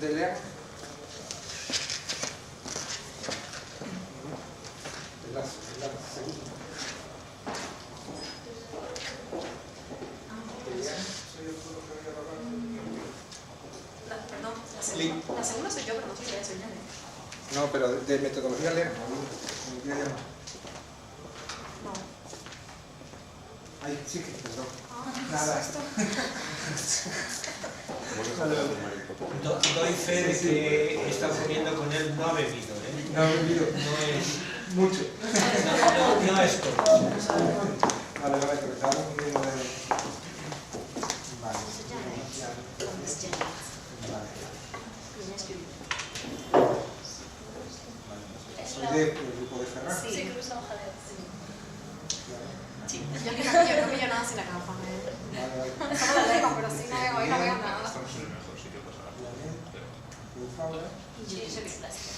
de leer. La segunda. La segunda soy yo, pero no soy yo, soy Nene. No, pero de metodología leer. No. Ay, sí, perdón. Nada. Doy fe de que he estado comiendo con él, no ha bebido, ¿eh? No he bebido. No es... Mucho. No es todo. Vale, pero estábamos viendo de... Vale. Soy del grupo de Ferran. Sí, creo que son Javier. Sí. Yo que no pillo nada sin la gafas. Vale. Solo de lejos, pero sí no veo, hoy no veo nada. Estamos en el mejor sitio para hablar. Sí, yo soy plástico.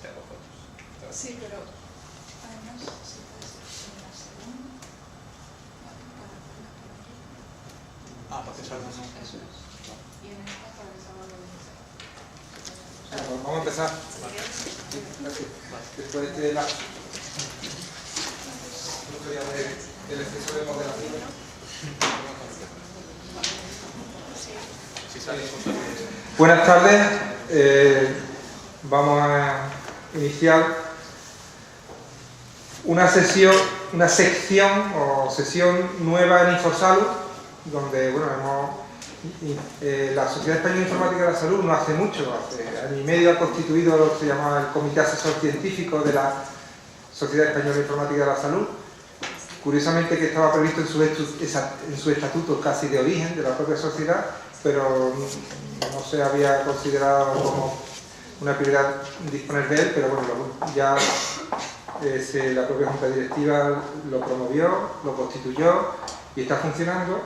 Te hago fotos. Sí, pero además, si puedes en la segunda. Para que salgas. Eso es. Y en esta para que salga lo de. Bueno, vamos a empezar. Sí, gracias. Después de la historia del exceso de moderación. Buenas tardes. Vamos a iniciar una sección o sesión nueva en Inforsalud, donde bueno, la Sociedad Española de Informática de la Salud no hace mucho, hace año y medio ha constituido lo que se llama el Comité Asesor Científico de la Sociedad Española de Informática de la Salud. Curiosamente que estaba previsto en su estatuto casi de origen de la propia sociedad, pero no se había considerado como una prioridad disponer de él, pero bueno, ya la propia Junta Directiva lo promovió, lo constituyó y está funcionando.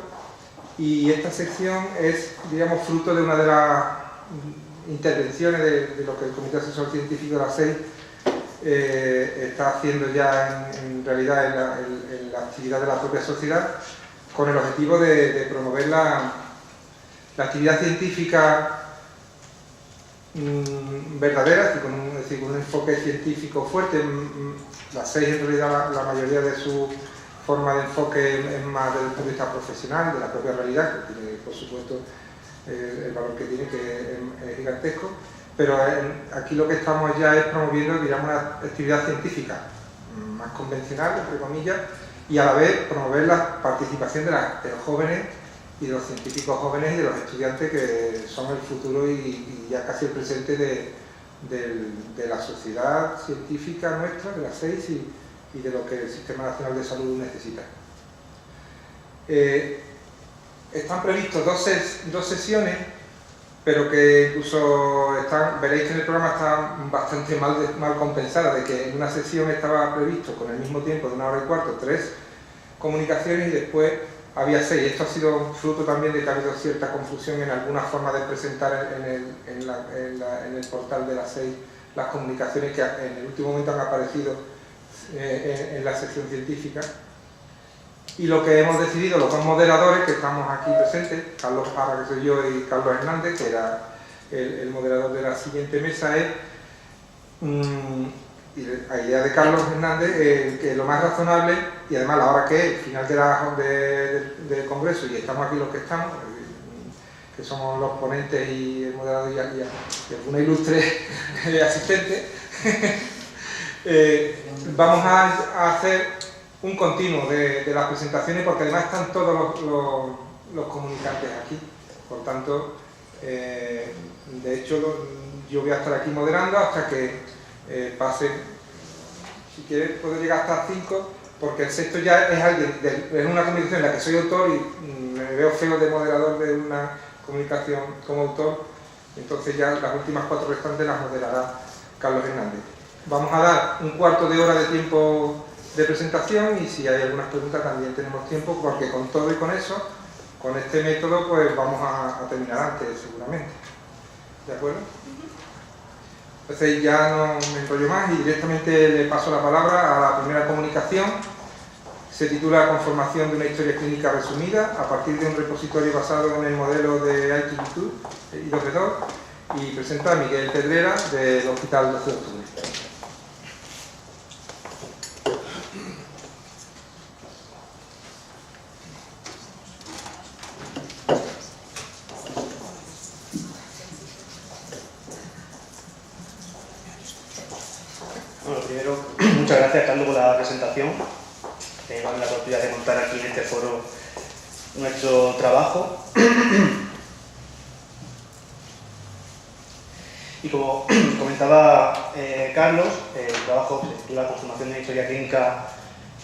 Y esta sección es, digamos, fruto de una de las intervenciones de lo que el Comité Asesor Científico de la SEI está haciendo ya en realidad en la actividad de la propia sociedad, con el objetivo de promover la actividad científica verdadera, es decir, con un enfoque científico fuerte. La SEI en realidad la mayoría de su forma de enfoque es más desde el punto de vista profesional, de la propia realidad, que tiene por supuesto el valor que tiene, que es gigantesco, pero aquí lo que estamos ya es promoviendo, digamos, una actividad científica más convencional, entre comillas, y a la vez promover la participación de los jóvenes y de los científicos jóvenes y de los estudiantes, que son el futuro y ya casi el presente de la sociedad científica nuestra, de la SEI, y de lo que el Sistema Nacional de Salud necesita. Están previstos dos sesiones, pero que incluso veréis que en el programa están bastante mal compensadas, de que en una sesión estaba previsto con el mismo tiempo de 1 hora y cuarto 3 comunicaciones y después había 6. Esto ha sido fruto también de que ha habido cierta confusión en alguna forma de presentar en el portal de la SEI las comunicaciones que en el último momento han aparecido en la sección científica. Y lo que hemos decidido los dos moderadores que estamos aquí presentes, Carlos Parra, que soy yo, y Carlos Hernández, que era el moderador de la siguiente mesa, es, y la idea de Carlos Hernández, que lo más razonable, y además la hora que es, el final del congreso, y estamos aquí los que estamos, que somos los ponentes y el moderador y alguna ilustre asistente, vamos a hacer un continuo de las presentaciones, porque además están todos los comunicantes aquí. Por tanto, de hecho, yo voy a estar aquí moderando hasta que pase. Si quieres, puedo llegar hasta 5, porque el sexto ya es alguien, es una comunicación en la que soy autor y me veo feo de moderador de una comunicación como autor. Entonces ya las últimas 4 restantes las moderará Carlos Hernández. Vamos a dar un cuarto de hora de tiempo de presentación, y si hay algunas preguntas también tenemos tiempo, porque con todo y con eso, con este método, pues vamos a terminar antes seguramente. ¿De acuerdo? Entonces ya no me enrollo más y directamente le paso la palabra a la primera comunicación. Se titula Conformación de una historia clínica resumida a partir de un repositorio basado en el modelo de ITV2 y I2V2 y presenta a Miguel Pedrera del Hospital 12 de Octubre. Bueno, primero, muchas gracias, Carlos, por la presentación. Vale la oportunidad de contar aquí en este foro nuestro trabajo. Y como comentaba Carlos, el trabajo se titula Conformación de una historia clínica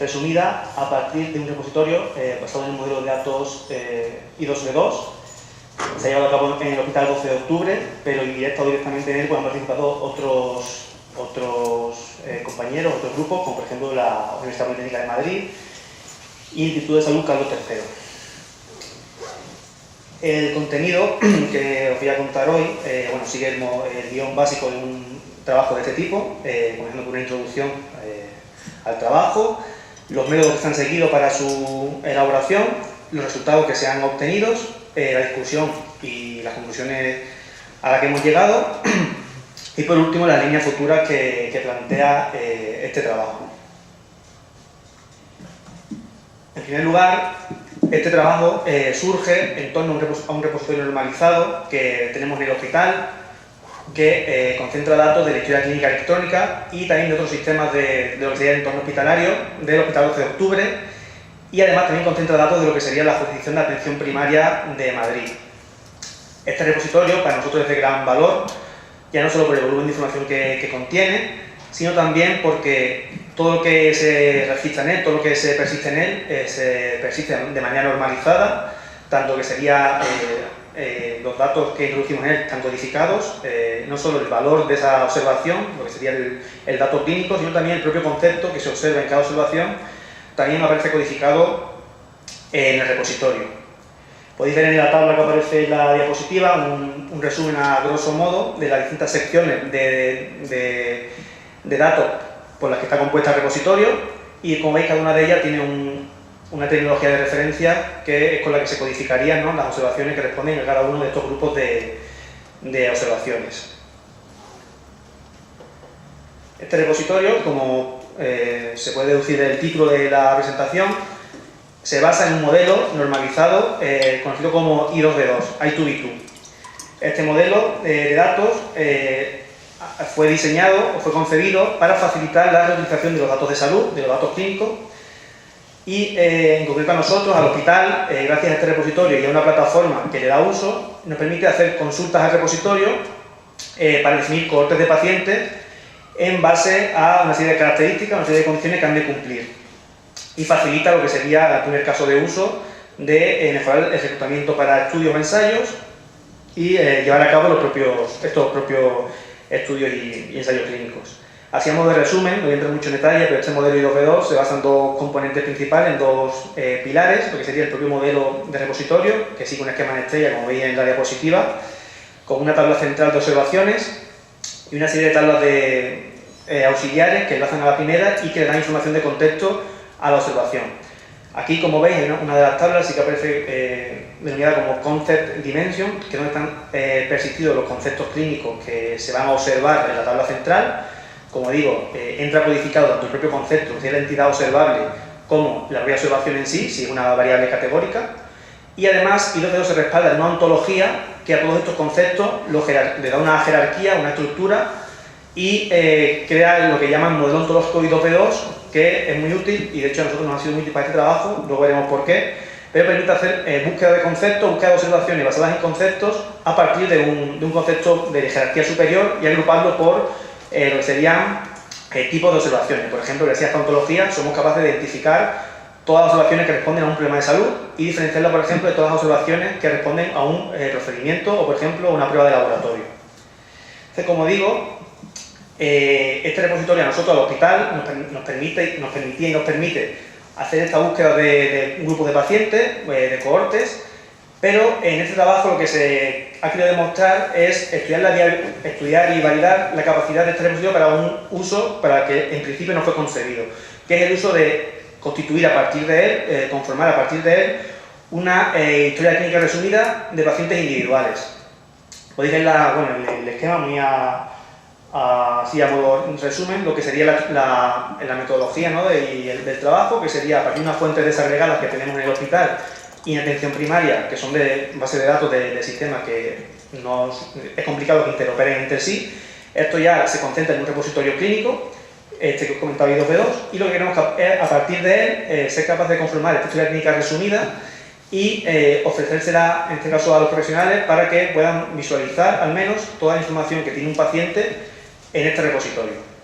resumida a partir de un repositorio basado en el modelo de datos I2V2. Se ha llevado a cabo en el Hospital 12 de Octubre, pero indirecta o directamente en él pues, han participado otros compañeros, otros grupos, como por ejemplo la Universidad Politécnica de Madrid y el Instituto de Salud Carlos III. El contenido que os voy a contar hoy sigue el guión básico de un trabajo de este tipo, comenzando con una introducción al trabajo, los métodos que se han seguido para su elaboración, los resultados que se han obtenido, la discusión y las conclusiones a las que hemos llegado y por último las líneas futuras que plantea este trabajo. En primer lugar, este trabajo surge en torno a un repositorio normalizado que tenemos en el hospital que concentra datos de la historia clínica electrónica y también de otros sistemas de lo que sería el entorno hospitalario del Hospital 12 de Octubre y además también concentra datos de lo que sería la Jurisdicción de Atención Primaria de Madrid. Este repositorio para nosotros es de gran valor, ya no solo por el volumen de información que contiene, sino también porque todo lo que se registra en él, todo lo que se persiste en él, se persiste de manera normalizada, tanto que sería los datos que introducimos en él están codificados, no solo el valor de esa observación, lo que sería el dato clínico, sino también el propio concepto que se observa en cada observación, también aparece codificado en el repositorio. Podéis ver en la tabla que aparece en la diapositiva un resumen a grosso modo de las distintas secciones de datos por las que está compuesta el repositorio y como veis cada una de ellas tiene una tecnología de referencia que es con la que se codificarían, ¿no?, las observaciones que responden a cada uno de estos grupos de observaciones. Este repositorio, como se puede deducir del título de la presentación, se basa en un modelo normalizado conocido como I2V2, I2V2. Este modelo de datos fue diseñado o fue concebido para facilitar la reutilización de los datos de salud, de los datos clínicos y en concreto a nosotros, al hospital, gracias a este repositorio y a una plataforma que le da uso, nos permite hacer consultas al repositorio para definir cohortes de pacientes en base a una serie de características, una serie de condiciones que han de cumplir. Y facilita lo que sería el primer caso de uso de mejorar el reclutamiento para estudios o ensayos y llevar a cabo estos propios estudios y ensayos clínicos. Así a modo de resumen, no voy a entrar mucho en detalle, pero este modelo I2V2 se basa en dos componentes principales, en dos pilares, lo que sería el propio modelo de repositorio, que sigue un esquema en estrella, como veis en la diapositiva, con una tabla central de observaciones y una serie de tablas auxiliares que enlazan a la primera y que le dan información de contexto a la observación. Aquí, como veis, en una de las tablas sí que aparece denominada como Concept Dimension, que es donde están persistidos los conceptos clínicos que se van a observar en la tabla central. Como digo, entra codificado tanto el propio concepto, que es la entidad observable, como la propia observación en sí, si es una variable categórica. Y además, I2V2 se respalda en una ontología que a todos estos conceptos le da una jerarquía, una estructura y crea lo que llaman modelo ontológico I2V2, que es muy útil y de hecho a nosotros nos ha sido muy útil para este trabajo, luego veremos por qué, pero permite hacer búsqueda de conceptos, búsqueda de observaciones basadas en conceptos a partir de un concepto de jerarquía superior y agruparlo por lo que serían tipos de observaciones. Por ejemplo, gracias a esta ontología somos capaces de identificar todas las observaciones que responden a un problema de salud y diferenciarlas, por ejemplo, de todas las observaciones que responden a un procedimiento o, por ejemplo, a una prueba de laboratorio. Entonces, como digo, este repositorio a nosotros, al hospital, nos permitía y nos permite hacer esta búsqueda de un grupo de pacientes, de cohortes, pero en este trabajo lo que se ha querido demostrar es estudiar y validar la capacidad de este repositorio para un uso para el que en principio no fue concebido, que es el uso de constituir a partir de él, conformar a partir de él, una historia clínica resumida de pacientes individuales. Podéis ver el esquema muy así a modo resumen, lo que sería la metodología, ¿no? del trabajo, que sería a partir de unas fuentes desagregadas que tenemos en el hospital y en atención primaria, que son de base de datos de sistemas que es complicado que interoperen entre sí. Esto ya se concentra en un repositorio clínico, que os comentaba I2B2, y lo que queremos es, a partir de él, ser capaz de conformar esta historia clínica resumida y ofrecérsela, en este caso, a los profesionales para que puedan visualizar al menos toda la información que tiene un paciente en este repositorio.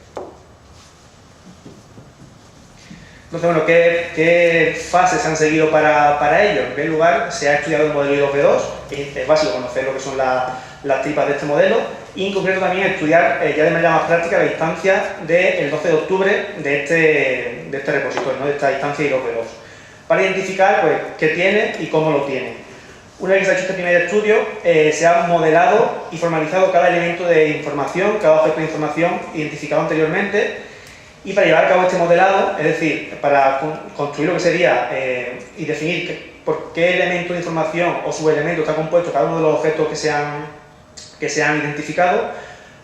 Entonces, bueno, ¿qué fases se han seguido para ello? En primer lugar, se ha estudiado el modelo I2B2, es básico conocer lo que son las tripas de este modelo, y en concreto también estudiar ya de manera más práctica la instancia del 12 de octubre de este repositorio, ¿no? De esta instancia I2B2, para identificar pues, qué tiene y cómo lo tiene. Una vez que se ha hecho este primer estudio, se ha modelado y formalizado cada elemento de información, cada objeto de información identificado anteriormente, y para llevar a cabo este modelado, es decir, para construir lo que sería y definir por qué elemento de información o subelemento está compuesto cada uno de los objetos que se han identificado,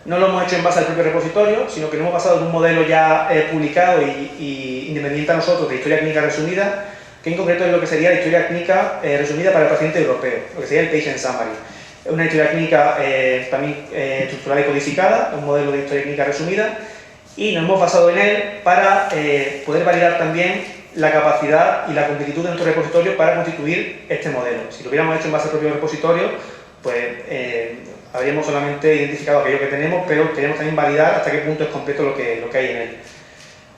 no lo hemos hecho en base al propio repositorio, sino que nos hemos basado en un modelo ya publicado y independiente a nosotros de historia clínica resumida, que en concreto es lo que sería la historia clínica resumida para el paciente europeo, lo que sería el Patient Summary. Es una historia clínica también estructurada y codificada, un modelo de historia clínica resumida, y nos hemos basado en él para poder validar también la capacidad y la completitud de nuestro repositorio para constituir este modelo. Si lo hubiéramos hecho en base al propio repositorio, pues habríamos solamente identificado aquello que tenemos, pero queremos también validar hasta qué punto es completo lo que hay en él.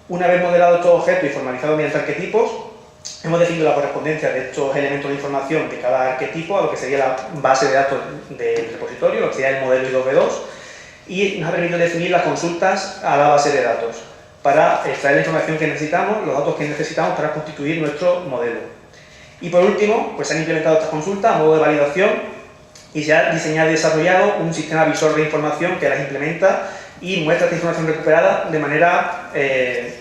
Una vez modelado estos objetos y formalizado mediante arquetipos, hemos definido la correspondencia de estos elementos de información de cada arquetipo a lo que sería la base de datos del repositorio, lo que sería el modelo I2B2, y nos ha permitido definir las consultas a la base de datos para extraer la información que necesitamos, los datos que necesitamos para constituir nuestro modelo. Y por último, pues se han implementado estas consultas a modo de validación y se ha diseñado y desarrollado un sistema visor de información que las implementa y muestra esta información recuperada de manera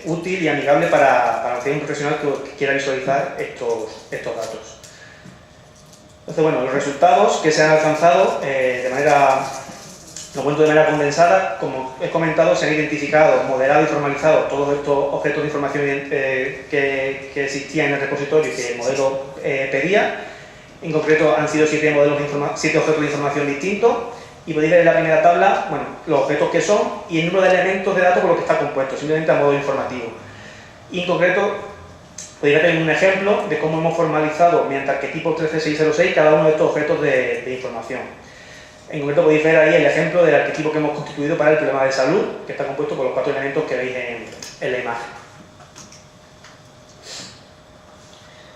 útil y amigable para un profesional que quiera visualizar estos datos. Entonces, bueno, los resultados que se han alcanzado lo cuento de manera condensada. Como he comentado, se han identificado, modelado y formalizado todos estos objetos de información que existían en el repositorio y que el modelo pedía. En concreto, han sido 7 objetos de información distintos, y podéis ver en la primera tabla, bueno, los objetos que son y el número de elementos de datos con los que está compuesto, simplemente a modo informativo. Y en concreto, podéis ver también un ejemplo de cómo hemos formalizado mediante arquetipo 13606 cada uno de estos objetos de información. En concreto podéis ver ahí el ejemplo del arquetipo que hemos constituido para el problema de salud, que está compuesto por los 4 elementos que veis en la imagen.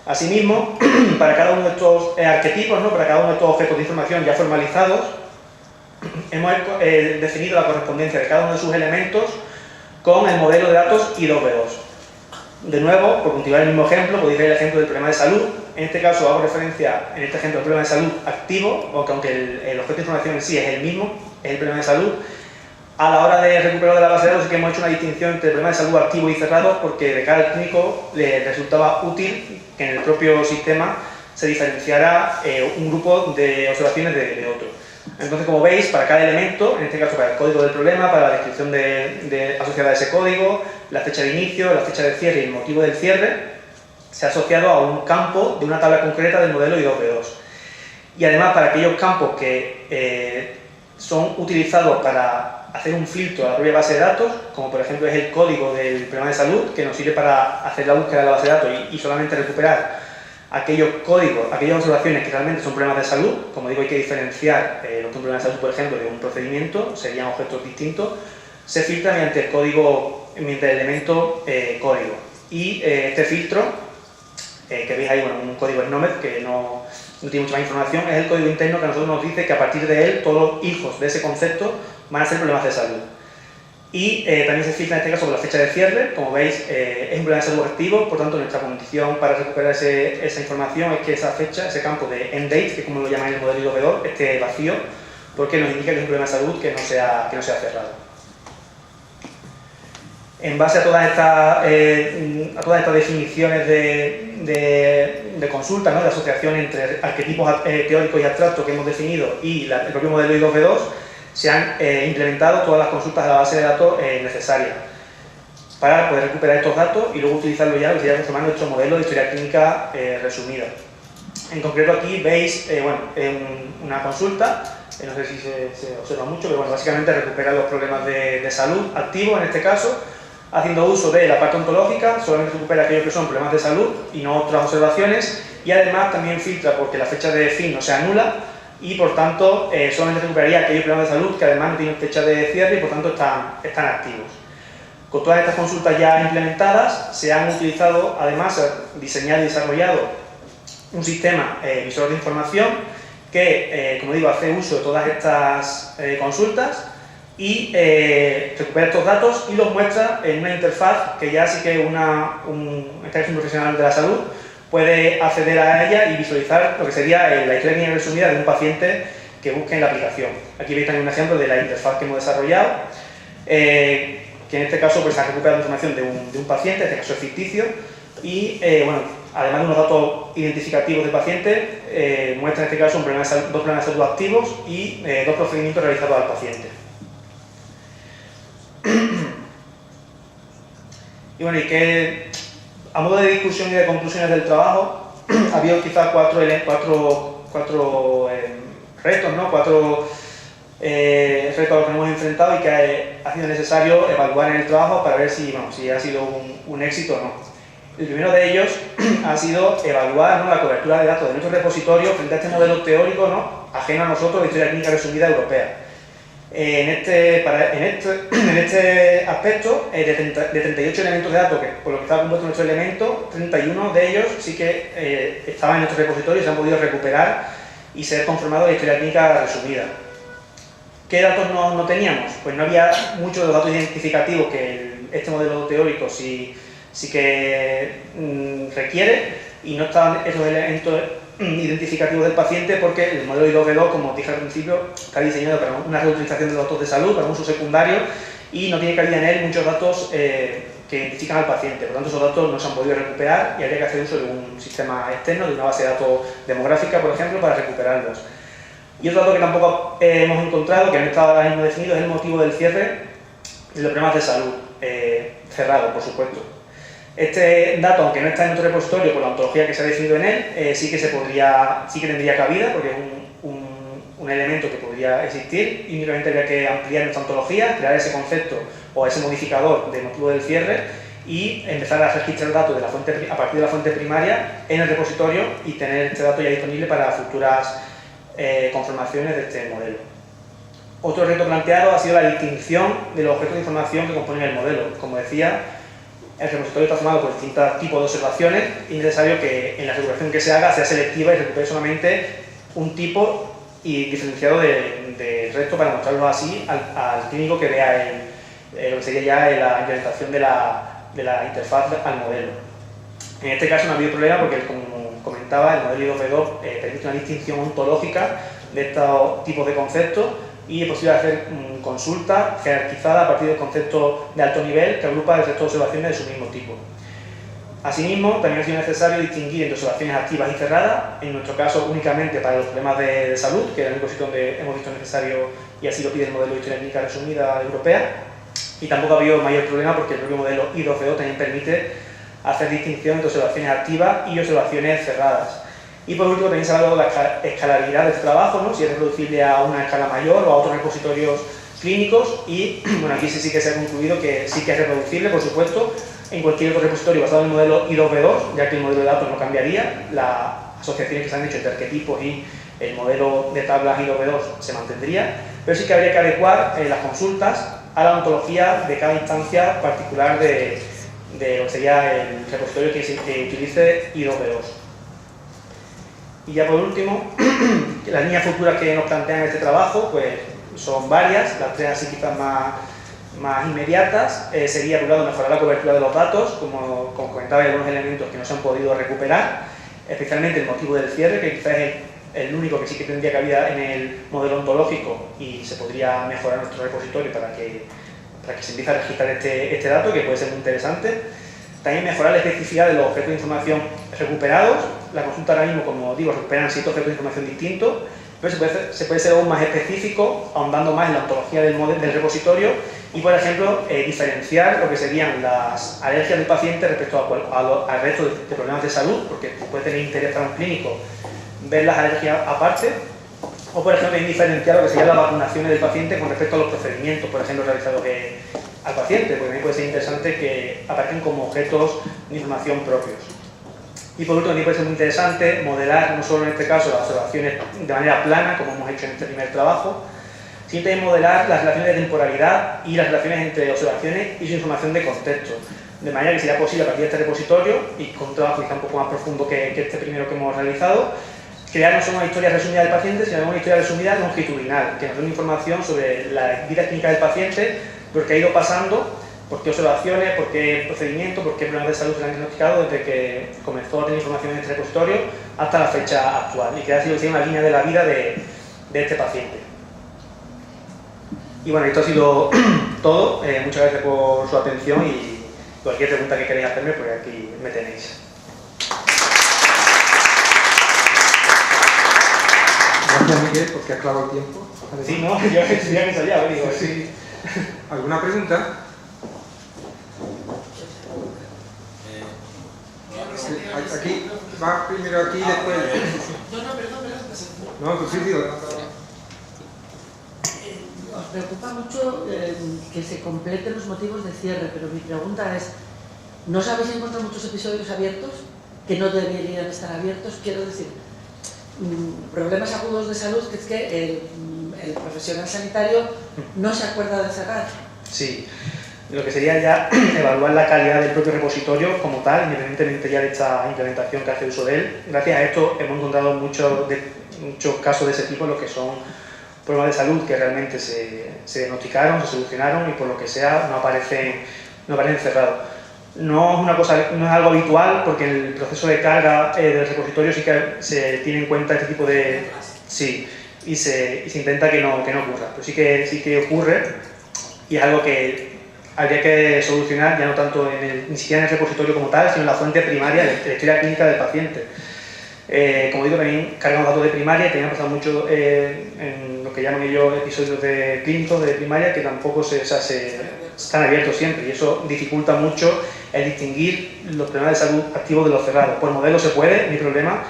Asimismo, para cada uno de estos arquetipos, ¿no? Para cada uno de estos objetos de información ya formalizados, hemos definido la correspondencia de cada uno de sus elementos con el modelo de datos I2B2. De nuevo, por continuar el mismo ejemplo, podéis ver el ejemplo del problema de salud. En este caso hago referencia, en este ejemplo, al problema de salud activo, aunque el objeto de información en sí es el mismo, es el problema de salud. A la hora de recuperar de la base de datos sí que hemos hecho una distinción entre el problema de salud activo y cerrado, porque de cara al clínico le resultaba útil que en el propio sistema se diferenciara un grupo de observaciones de otro. Entonces, como veis, para cada elemento, en este caso para el código del problema, para la descripción asociada a ese código, la fecha de inicio, la fecha de cierre y el motivo del cierre, se ha asociado a un campo de una tabla concreta del modelo I2B2. Y además, para aquellos campos que son utilizados para hacer un filtro a la propia base de datos, como por ejemplo es el código del problema de salud, que nos sirve para hacer la búsqueda de la base de datos y solamente recuperar aquellos códigos, aquellas observaciones que realmente son problemas de salud. Como digo, hay que diferenciar lo que es un problema de salud, por ejemplo, de un procedimiento, serían objetos distintos. Se filtra mediante el código, mediante el elemento código. Y este filtro, que veis ahí, bueno, un código SNOMED que no tiene mucha más información, es el código interno que a nosotros nos dice que a partir de él todos los hijos de ese concepto van a ser problemas de salud. Y también se filtra en este caso por la fecha de cierre. Como veis, es un problema de salud activo, por tanto nuestra condición para recuperar esa información es que esa fecha, ese campo de end date, que es como lo llaman en el modelo I2B2, esté vacío, porque nos indica que es un problema de salud que no se ha cerrado. En base a todas estas definiciones de consulta, ¿no?, de asociación entre arquetipos teóricos y abstractos que hemos definido y el propio modelo I2V2, se han implementado todas las consultas a la base de datos necesarias para poder recuperar estos datos y luego utilizarlo ya, transformar nuestro modelo de historia clínica resumida. En concreto aquí veis una consulta, no sé si se observa mucho, pero bueno, básicamente recupera los problemas de salud activos en este caso, haciendo uso de la parte ontológica, solamente recupera aquellos que son problemas de salud y no otras observaciones, y además también filtra porque la fecha de fin no se anula y por tanto solamente recuperaría aquellos problemas de salud que además no tienen fecha de cierre y por tanto están activos. Con todas estas consultas ya implementadas se han utilizado, además, diseñado y desarrollado un sistema visor de información que, como digo, hace uso de todas estas consultas y recupera estos datos y los muestra en una interfaz que ya sí que un profesional de la salud puede acceder a ella y visualizar lo que sería la historia clínica resumida de un paciente que busque en la aplicación. Aquí veis también un ejemplo de la interfaz que hemos desarrollado, que en este caso pues, ha recuperado información de un paciente, en este caso es ficticio, y además de unos datos identificativos del paciente, muestra en este caso dos problemas de salud activos y 2 procedimientos realizados al paciente. Y bueno, a modo de discusión y de conclusiones del trabajo, ha habido quizás cuatro retos, ¿no? 4 retos a los que nos hemos enfrentado y que ha sido necesario evaluar en el trabajo para ver si ha sido un éxito o no. El primero de ellos ha sido evaluar, ¿no?, la cobertura de datos de nuestro repositorio frente a este modelo teórico, ¿no?, ajeno a nosotros de historia clínica resumida europea. En este aspecto, de 38 elementos de datos, que por lo que estaba compuesto nuestro elemento, 31 de ellos sí que estaban en nuestro repositorio y se han podido recuperar y ser conformados de historia clínica resumida. ¿Qué datos no teníamos? Pues no había muchos de los datos identificativos que este modelo teórico sí que requiere, y no estaban esos elementos identificativos del paciente porque el modelo I2V2, como dije al principio, está diseñado para una reutilización de los datos de salud, para un uso secundario, y no tiene cabida en él muchos datos que identifican al paciente. Por lo tanto, esos datos no se han podido recuperar y habría que hacer uso de un sistema externo, de una base de datos demográfica, por ejemplo, para recuperarlos. Y otro dato que tampoco hemos encontrado, que no está ahora mismo definido, es el motivo del cierre de los problemas de salud, cerrado, por supuesto. Este dato, aunque no está en nuestro repositorio por la ontología que se ha definido en él, sí que tendría cabida, porque es un elemento que podría existir y únicamente habría que ampliar nuestra ontología, crear ese concepto o ese modificador de motivo del cierre y empezar a registrar datos a partir de la fuente primaria en el repositorio y tener este dato ya disponible para futuras conformaciones de este modelo. Otro reto planteado ha sido la distinción de los objetos de información que componen el modelo. Como decía, el repositorio está formado por distintos tipos de observaciones y es necesario que en la recuperación que se haga sea selectiva y recupere solamente un tipo y diferenciado del resto para mostrarlo así al clínico que vea lo que sería ya la implementación de la interfaz al modelo. En este caso no ha habido problema porque, como comentaba, el modelo I2V2 permite una distinción ontológica de estos tipos de conceptos y es posible hacer consulta jerarquizada a partir del concepto de alto nivel que agrupa el resto de observaciones de su mismo tipo. Asimismo, también ha sido necesario distinguir entre observaciones activas y cerradas, en nuestro caso únicamente para los problemas de salud, que es el único sitio donde hemos visto necesario y así lo pide el modelo de historia clínica resumida europea, y tampoco ha habido mayor problema porque el propio modelo I2V2 también permite hacer distinción entre observaciones activas y observaciones cerradas. Y por último también se ha hablado de la escalabilidad de este trabajo, ¿no?, si es reproducible a una escala mayor o a otros repositorios clínicos, y bueno, aquí sí que se ha concluido que sí que es reproducible, por supuesto, en cualquier otro repositorio basado en el modelo I2V2, ya que el modelo de datos no cambiaría, las asociaciones que se han hecho entre arquetipos y el modelo de tablas I2V2 se mantendría, pero sí que habría que adecuar las consultas a la ontología de cada instancia particular de lo que sería el repositorio que utilice I2V2. Y ya por último, las líneas futuras que nos plantean este trabajo pues son varias, las tres así quizás más inmediatas. Sería, por un lado, mejorar la cobertura de los datos, como comentaba, hay algunos elementos que no se han podido recuperar, especialmente el motivo del cierre, que quizás es el único que sí que tendría cabida en el modelo ontológico y se podría mejorar nuestro repositorio para para que se empiece a registrar este dato, que puede ser muy interesante. También mejorar la especificidad de los objetos de información recuperados. La consulta ahora mismo, como digo, recuperan 7 objetos de información distintos, pero se puede ser aún más específico, ahondando más en la ontología del repositorio y, por ejemplo, diferenciar lo que serían las alergias del paciente respecto al resto de problemas de salud, porque puede tener interés para un clínico ver las alergias aparte, o, por ejemplo, diferenciar lo que serían las vacunaciones del paciente con respecto a los procedimientos, por ejemplo, realizados al paciente, porque también puede ser interesante que aparezcan como objetos de información propios. Y por último, también puede ser muy interesante modelar, no solo en este caso, las observaciones de manera plana, como hemos hecho en este primer trabajo, sino también modelar las relaciones de temporalidad y las relaciones entre observaciones y su información de contexto, de manera que sería posible a partir de este repositorio, y con un trabajo quizá un poco más profundo que este primero que hemos realizado, crear no solo una historia resumida del paciente, sino una historia resumida longitudinal, que nos dé una información sobre la vida clínica del paciente, lo que ha ido pasando, por qué observaciones, por qué procedimientos, por qué problemas de salud se han diagnosticado desde que comenzó a tener información en este repositorio hasta la fecha actual, y crear así una línea de la vida de este paciente. Y bueno, esto ha sido todo. Muchas gracias por su atención, y cualquier pregunta que queráis hacerme, pues aquí me tenéis. Gracias, Miguel, porque has clavado el tiempo. Sí, no, yo ya me ensayado, digo. Sí. ¿Alguna pregunta? Aquí, va primero aquí y después. No, tú sí, tío. Nos preocupa mucho que se completen los motivos de cierre, pero mi pregunta es, ¿no os habéis encontrado muchos episodios abiertos que no deberían estar abiertos? Quiero decir, problemas agudos de salud que es que el profesional sanitario no se acuerda de cerrar. Sí, lo que sería ya evaluar la calidad del propio repositorio como tal, independientemente ya de esta implementación que hace uso de él. Gracias a esto hemos encontrado muchos casos de ese tipo, los que son problemas de salud que realmente se diagnosticaron, se solucionaron y por lo que sea no aparecen cerrados. No es una cosa, no es algo habitual, porque en el proceso de carga del repositorio sí que se tiene en cuenta este tipo de... Sí, y se intenta que no ocurra, pero sí que ocurre, y es algo que habría que solucionar ya no tanto ni siquiera en el repositorio como tal, sino en la fuente primaria de la historia clínica del paciente. Como digo, también cargamos datos de primaria, y también ha pasado mucho en lo que llaman ellos episodios de clínicos de primaria, que tampoco están abiertos siempre, y eso dificulta mucho el distinguir los problemas de salud activos de los cerrados. Por modelo se puede, no hay problema.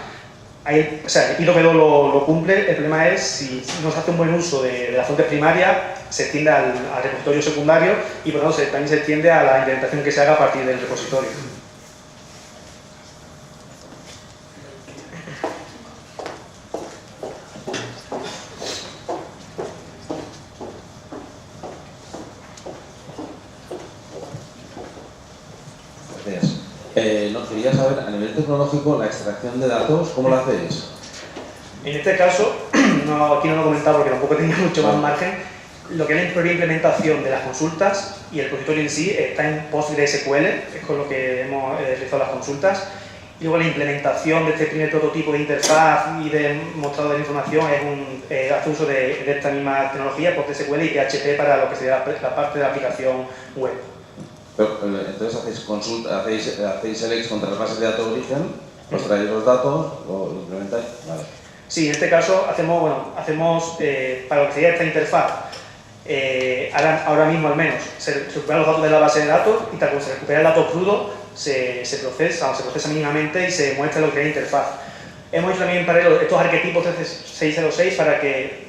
El ISO lo cumple, el problema es si no se hace un buen uso de la fuente primaria, se extiende al repositorio secundario, y por lo tanto también se extiende a la implementación que se haga a partir del repositorio. No, quería saber, a nivel tecnológico, la extracción de datos, ¿cómo la hacéis? En este caso, aquí no lo he comentado porque tampoco tenía mucho más margen, lo que es la propia implementación de las consultas y el repositorio en sí está en PostgreSQL, es con lo que hemos realizado las consultas, y luego la implementación de este primer prototipo de interfaz y de mostrado de la información hace uso de esta misma tecnología, PostgreSQL y PHP para lo que sería la parte de la aplicación web. Pero, entonces hacéis selects contra las bases de datos de origen, os traéis los datos, lo implementáis. Vale. Sí, en este caso hacemos para lo que sería esta interfaz, ahora mismo al menos, se recuperan los datos de la base de datos, y tal como se recupera el dato crudo, se procesa mínimamente y se muestra lo que es la interfaz. Hemos hecho también en paralelo estos arquetipos 606 para que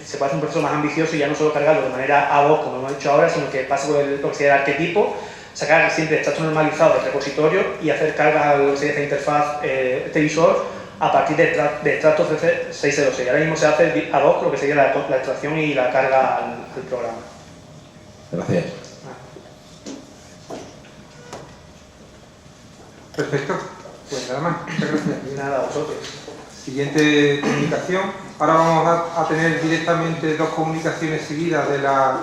se pueda hacer un proceso más ambicioso y ya no solo cargarlo de manera ad hoc como hemos hecho ahora, sino que pase por lo que sería el arquetipo, sacar siempre extractos normalizados del repositorio y hacer cargas a lo que sería esta interfaz, este visor, a partir de extractos 606. Ahora mismo se hace ad hoc lo que sería la extracción y la carga al programa. Gracias. Perfecto. Pues nada más. Muchas gracias. Y nada, a vosotros. Siguiente comunicación. Ahora vamos a tener directamente dos comunicaciones seguidas de la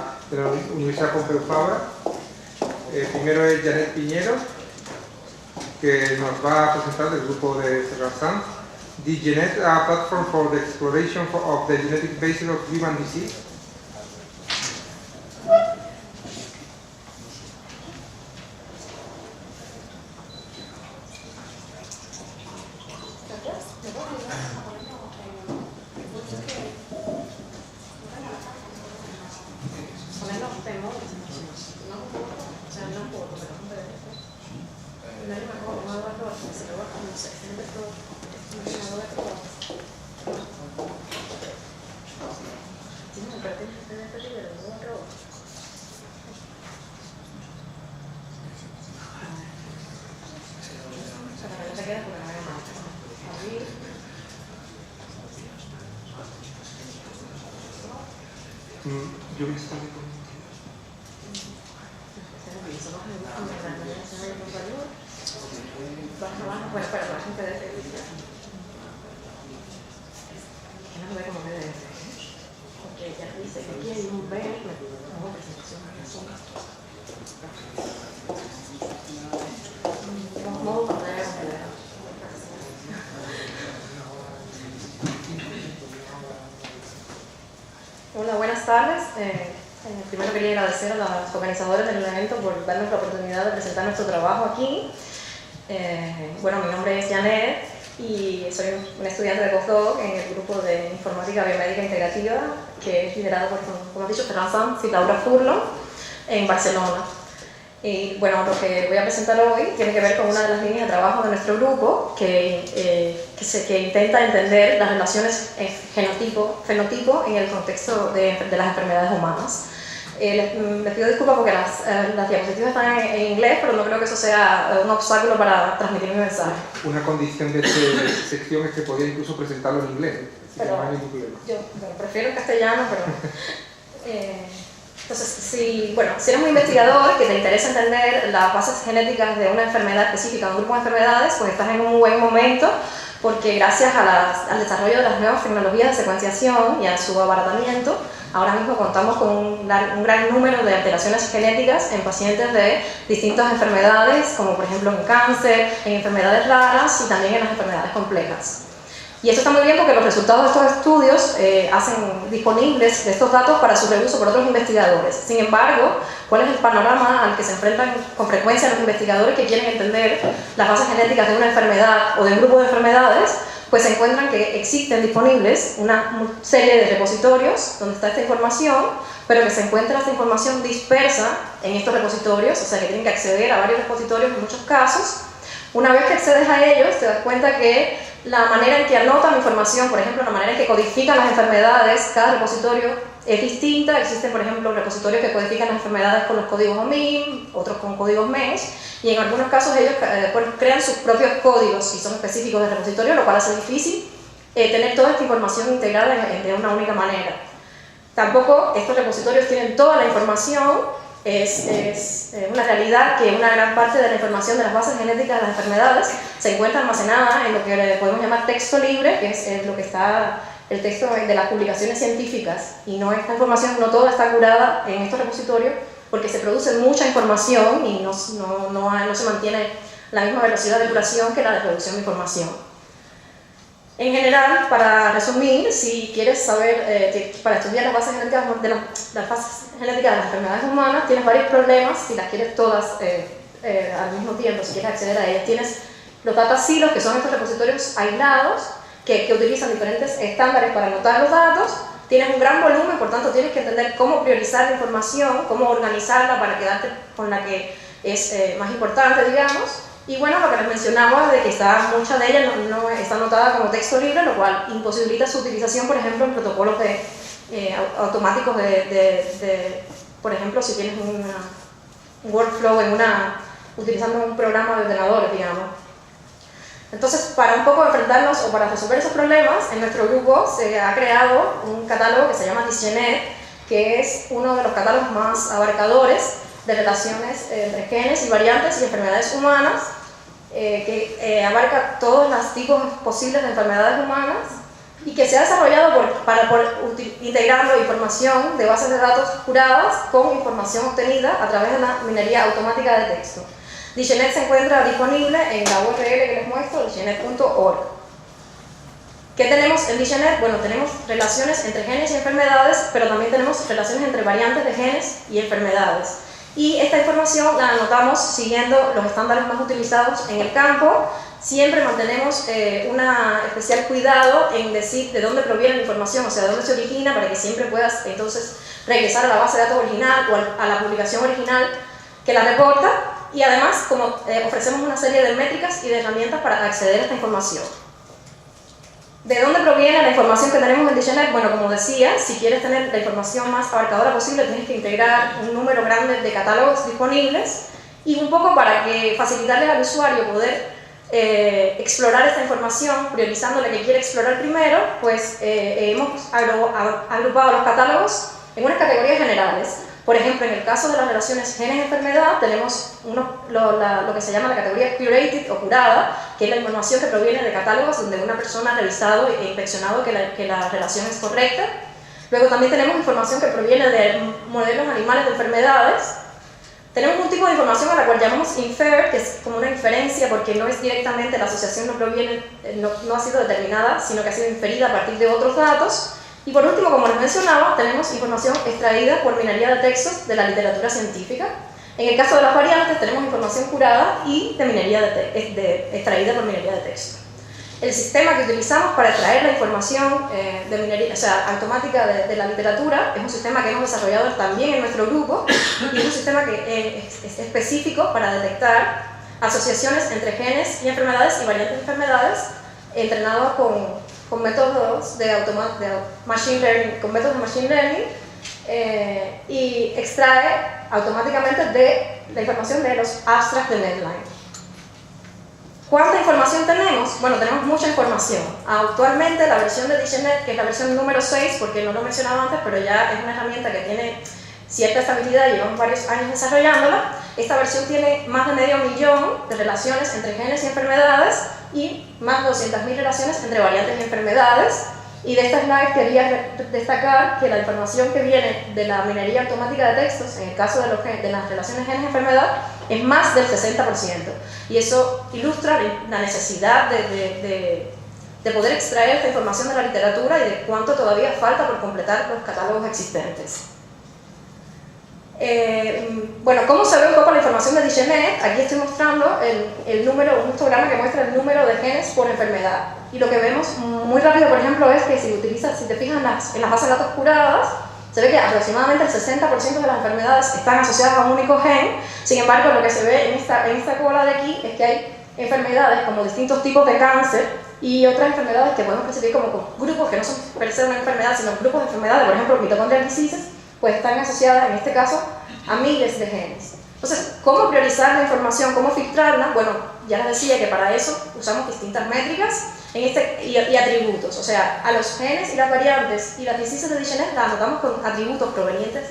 Universidad Pompeu Fabra. Primero es Janet Piñero, que nos va a presentar del grupo de Serrazán. DGenet, a platform for the exploration of the genetic basis of human disease. Yo voy a estar de Bueno, espera, la gente de que no ve como PDF, porque ya dice que aquí hay un ver, una presentación, modo pantalla completa. Hola, buenas tardes. Primero quería agradecer a los organizadores del evento por darnos la oportunidad de presentar nuestro trabajo aquí. Bueno, mi nombre es Janet y soy una estudiante de postdoc en el grupo de Informática Biomédica Integrativa, que es liderado por, como he dicho, Ferran Sanz y Laura Furlo, en Barcelona. Y bueno, lo que voy a presentar hoy tiene que ver con una de las líneas de trabajo de nuestro grupo que intenta entender las relaciones fenotipo en el contexto de las enfermedades humanas. Les pido disculpas porque las diapositivas están en inglés, pero no creo que eso sea un obstáculo para transmitir mi mensaje. Una condición de esta sección es que podía incluso presentarlo en inglés, así que Pero no hay ningún problema. yo prefiero el castellano, pero... entonces, si eres un investigador que te interesa entender las bases genéticas de una enfermedad específica, de un grupo de enfermedades, pues estás en un buen momento, porque gracias al desarrollo de las nuevas tecnologías de secuenciación y a su abaratamiento, ahora mismo contamos con un gran número de alteraciones genéticas en pacientes de distintas enfermedades, como por ejemplo en cáncer, en enfermedades raras y también en las enfermedades complejas. Y esto está muy bien porque los resultados de estos estudios hacen disponibles de estos datos para su reuso por otros investigadores. Sin embargo, ¿cuál es el panorama al que se enfrentan con frecuencia los investigadores que quieren entender las bases genéticas de una enfermedad o de un grupo de enfermedades? Pues se encuentran que existen disponibles una serie de repositorios donde está esta información, pero que se encuentra esta información dispersa en estos repositorios, o sea que tienen que acceder a varios repositorios en muchos casos. Una vez que accedes a ellos, te das cuenta que la manera en que anotan información, por ejemplo, la manera en que codifican las enfermedades, cada repositorio es distinta. Existen, por ejemplo, repositorios que codifican las enfermedades con los códigos OMIM, otros con códigos MES, y en algunos casos ellos crean sus propios códigos y son específicos del repositorio, lo cual hace difícil tener toda esta información integrada de una única manera. Tampoco estos repositorios tienen toda la información. Es una realidad que una gran parte de la información de las bases genéticas de las enfermedades se encuentra almacenada en lo que podemos llamar texto libre, que es lo que está el texto de las publicaciones científicas, y esta información no toda está curada en estos repositorios porque se produce mucha información y no se mantiene la misma velocidad de curación que la de producción de información. En general, para resumir, si quieres saber, para estudiar las bases genéticas de las enfermedades humanas, tienes varios problemas si las quieres todas al mismo tiempo, si quieres acceder a ellas. Tienes los data silos, que son estos repositorios aislados, que utilizan diferentes estándares para anotar los datos. Tienes un gran volumen, por tanto tienes que entender cómo priorizar la información, cómo organizarla para quedarte con la que es más importante, digamos. Y bueno, lo que les mencionaba de que mucha de ellas no está anotada como texto libre, lo cual imposibilita su utilización, por ejemplo, en protocolos automáticos por ejemplo, si tienes un workflow utilizando un programa de ordenadores, digamos. Entonces, para un poco enfrentarnos o para resolver esos problemas, en nuestro grupo se ha creado un catálogo que se llama DisGeNet, que es uno de los catálogos más abarcadores de relaciones entre genes y variantes y enfermedades humanas, que abarca todos los tipos posibles de enfermedades humanas y que se ha desarrollado integrando información de bases de datos curadas con información obtenida a través de la minería automática de texto. DisGeNet se encuentra disponible en la URL que les muestro, disgenet.org. ¿Qué tenemos en DisGeNet? Bueno, tenemos relaciones entre genes y enfermedades, pero también tenemos relaciones entre variantes de genes y enfermedades. Y esta información la anotamos siguiendo los estándares más utilizados en el campo. Siempre mantenemos un especial cuidado en decir de dónde proviene la información, o sea, de dónde se origina, para que siempre puedas entonces regresar a la base de datos original o a la publicación original que la reporta. Y además, ofrecemos una serie de métricas y de herramientas para acceder a esta información. ¿De dónde proviene la información que tenemos en DisGeNet? Bueno, como decía, si quieres tener la información más abarcadora posible, tienes que integrar un número grande de catálogos disponibles, y un poco para facilitarle al usuario poder explorar esta información, priorizando la que quiere explorar primero, pues hemos agrupado los catálogos en unas categorías generales. Por ejemplo, en el caso de las relaciones genes-enfermedad, tenemos lo que se llama la categoría curated o curada, que es la información que proviene de catálogos donde una persona ha revisado e inspeccionado que la relación es correcta. Luego también tenemos información que proviene de modelos animales de enfermedades. Tenemos un tipo de información a la cual llamamos infer, que es como una inferencia porque no es directamente, la asociación no ha sido determinada, sino que ha sido inferida a partir de otros datos. Y por último, como les mencionaba, tenemos información extraída por minería de textos de la literatura científica. En el caso de las variantes tenemos información curada y de minería extraída por minería de texto. El sistema que utilizamos para extraer la información de minería, automática de la literatura es un sistema que hemos desarrollado también en nuestro grupo y es un sistema que es específico para detectar asociaciones entre genes y enfermedades y variantes de enfermedades, entrenado con métodos de machine learning, y extrae automáticamente de la información de los abstracts de Medline. ¿Cuánta información tenemos? Bueno, tenemos mucha información. Actualmente la versión de DigiNet, que es la versión número 6, porque no lo mencionaba antes, pero ya es una herramienta que tiene cierta estabilidad y llevamos varios años desarrollándola, esta versión tiene más de 500.000 de relaciones entre genes y enfermedades y más de 200.000 relaciones entre variantes y enfermedades. Y de esta slide quería destacar que la información que viene de la minería automática de textos, en el caso de las relaciones genes-enfermedad, es más del 60%. Y eso ilustra la necesidad de poder extraer esta información de la literatura y de cuánto todavía falta por completar los catálogos existentes. Bueno, ¿cómo se ve un poco la información de DigiNet? Aquí estoy mostrando el número, un histograma que muestra el número de genes por enfermedad. Y lo que vemos muy rápido, por ejemplo, es que si te fijas en las bases de datos curadas, se ve que aproximadamente el 60% de las enfermedades están asociadas a un único gen. Sin embargo, lo que se ve en esta cola de aquí es que hay enfermedades como distintos tipos de cáncer y otras enfermedades que podemos clasificar como grupos que no son per se una enfermedad, sino grupos de enfermedades, por ejemplo, mitochondrial diseases, pues están asociadas en este caso a miles de genes. Entonces, ¿cómo priorizar la información? ¿Cómo filtrarla? Bueno, ya les decía que para eso usamos distintas métricas y atributos. O sea, a los genes y las variantes y las diseases de DigiNet las anotamos con atributos provenientes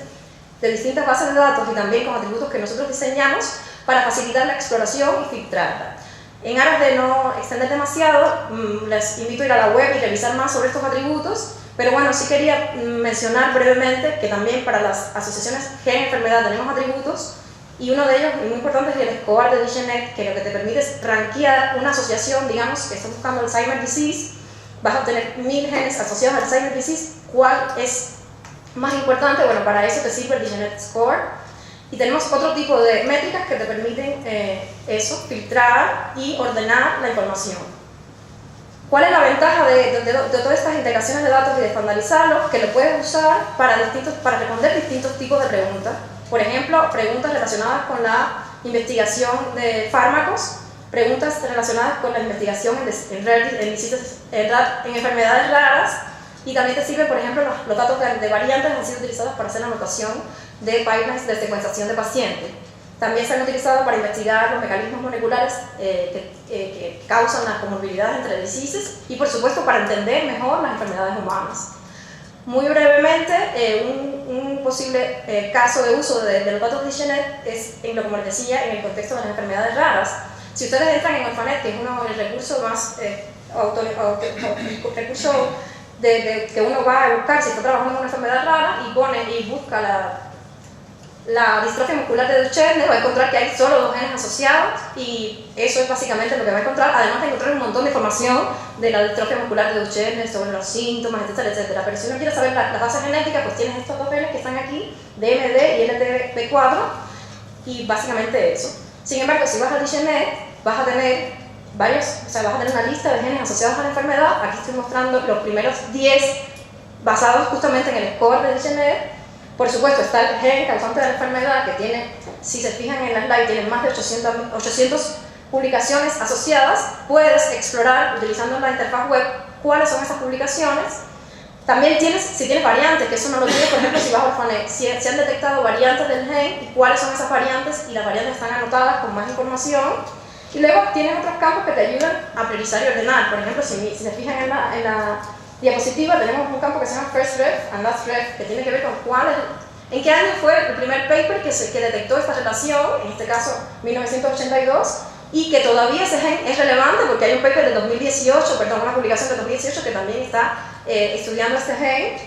de distintas bases de datos y también con atributos que nosotros diseñamos para facilitar la exploración y filtrarla. En aras de no extender demasiado, les invito a ir a la web y revisar más sobre estos atributos. Pero bueno, sí quería mencionar brevemente que también para las asociaciones gen-enfermedad tenemos atributos y uno de ellos, y muy importante, es el score de DigiNet, que lo que te permite es rankear una asociación, digamos, que está buscando Alzheimer's disease. Vas a tener 1000 genes asociados al Alzheimer's disease. ¿Cuál es más importante? Bueno, para eso te sirve el DigiNet Score. Y tenemos otro tipo de métricas que te permiten filtrar y ordenar la información. ¿Cuál es la ventaja de todas estas integraciones de datos y de estandarizarlos? Que lo puedes usar para responder distintos tipos de preguntas. Por ejemplo, preguntas relacionadas con la investigación de fármacos, preguntas relacionadas con la investigación en enfermedades raras, y también te sirven, por ejemplo, los datos de variantes han sido utilizados para hacer la anotación de pipelines de secuenciación de pacientes. También se han utilizado para investigar los mecanismos moleculares que causan las comorbilidades entre diseases y, por supuesto, para entender mejor las enfermedades humanas. Muy brevemente, un posible caso de uso de los datos de DigiNet es, como les decía, en el contexto de las enfermedades raras. Si ustedes entran en Orphanet, que es el recurso más que uno va a buscar si está trabajando en una enfermedad rara y busca la distrofia muscular de Duchenne, va a encontrar que hay solo 2 genes asociados y eso es básicamente lo que va a encontrar, además de encontrar un montón de información de la distrofia muscular de Duchenne, sobre los síntomas, etcétera, etcétera. Pero si uno quiere saber la base genética, pues tienes estos 2 genes que están aquí, DMD y LTB4, y básicamente eso. Sin embargo, si vas a DigiNet, vas a tener una lista de genes asociados a la enfermedad. Aquí estoy mostrando los primeros 10 basados justamente en el score de DigiNet. Por supuesto, está el gen causante de la enfermedad que tiene, si se fijan en la slide, tiene más de 800 publicaciones asociadas. Puedes explorar, utilizando la interfaz web, cuáles son esas publicaciones. También si tienes variantes, que eso no lo tienes, por ejemplo, si vas a Orphanet, si han detectado variantes del gen y cuáles son esas variantes, y las variantes están anotadas con más información. Y luego tienes otros campos que te ayudan a priorizar y ordenar. Por ejemplo, si se fijan en diapositiva tenemos un campo que se llama First Ref and Last Ref, que tiene que ver con en qué año fue el primer paper que detectó esta relación, en este caso 1982, y que todavía ese gen es relevante porque hay un paper de 2018, perdón, una publicación de 2018 que también está estudiando este gen.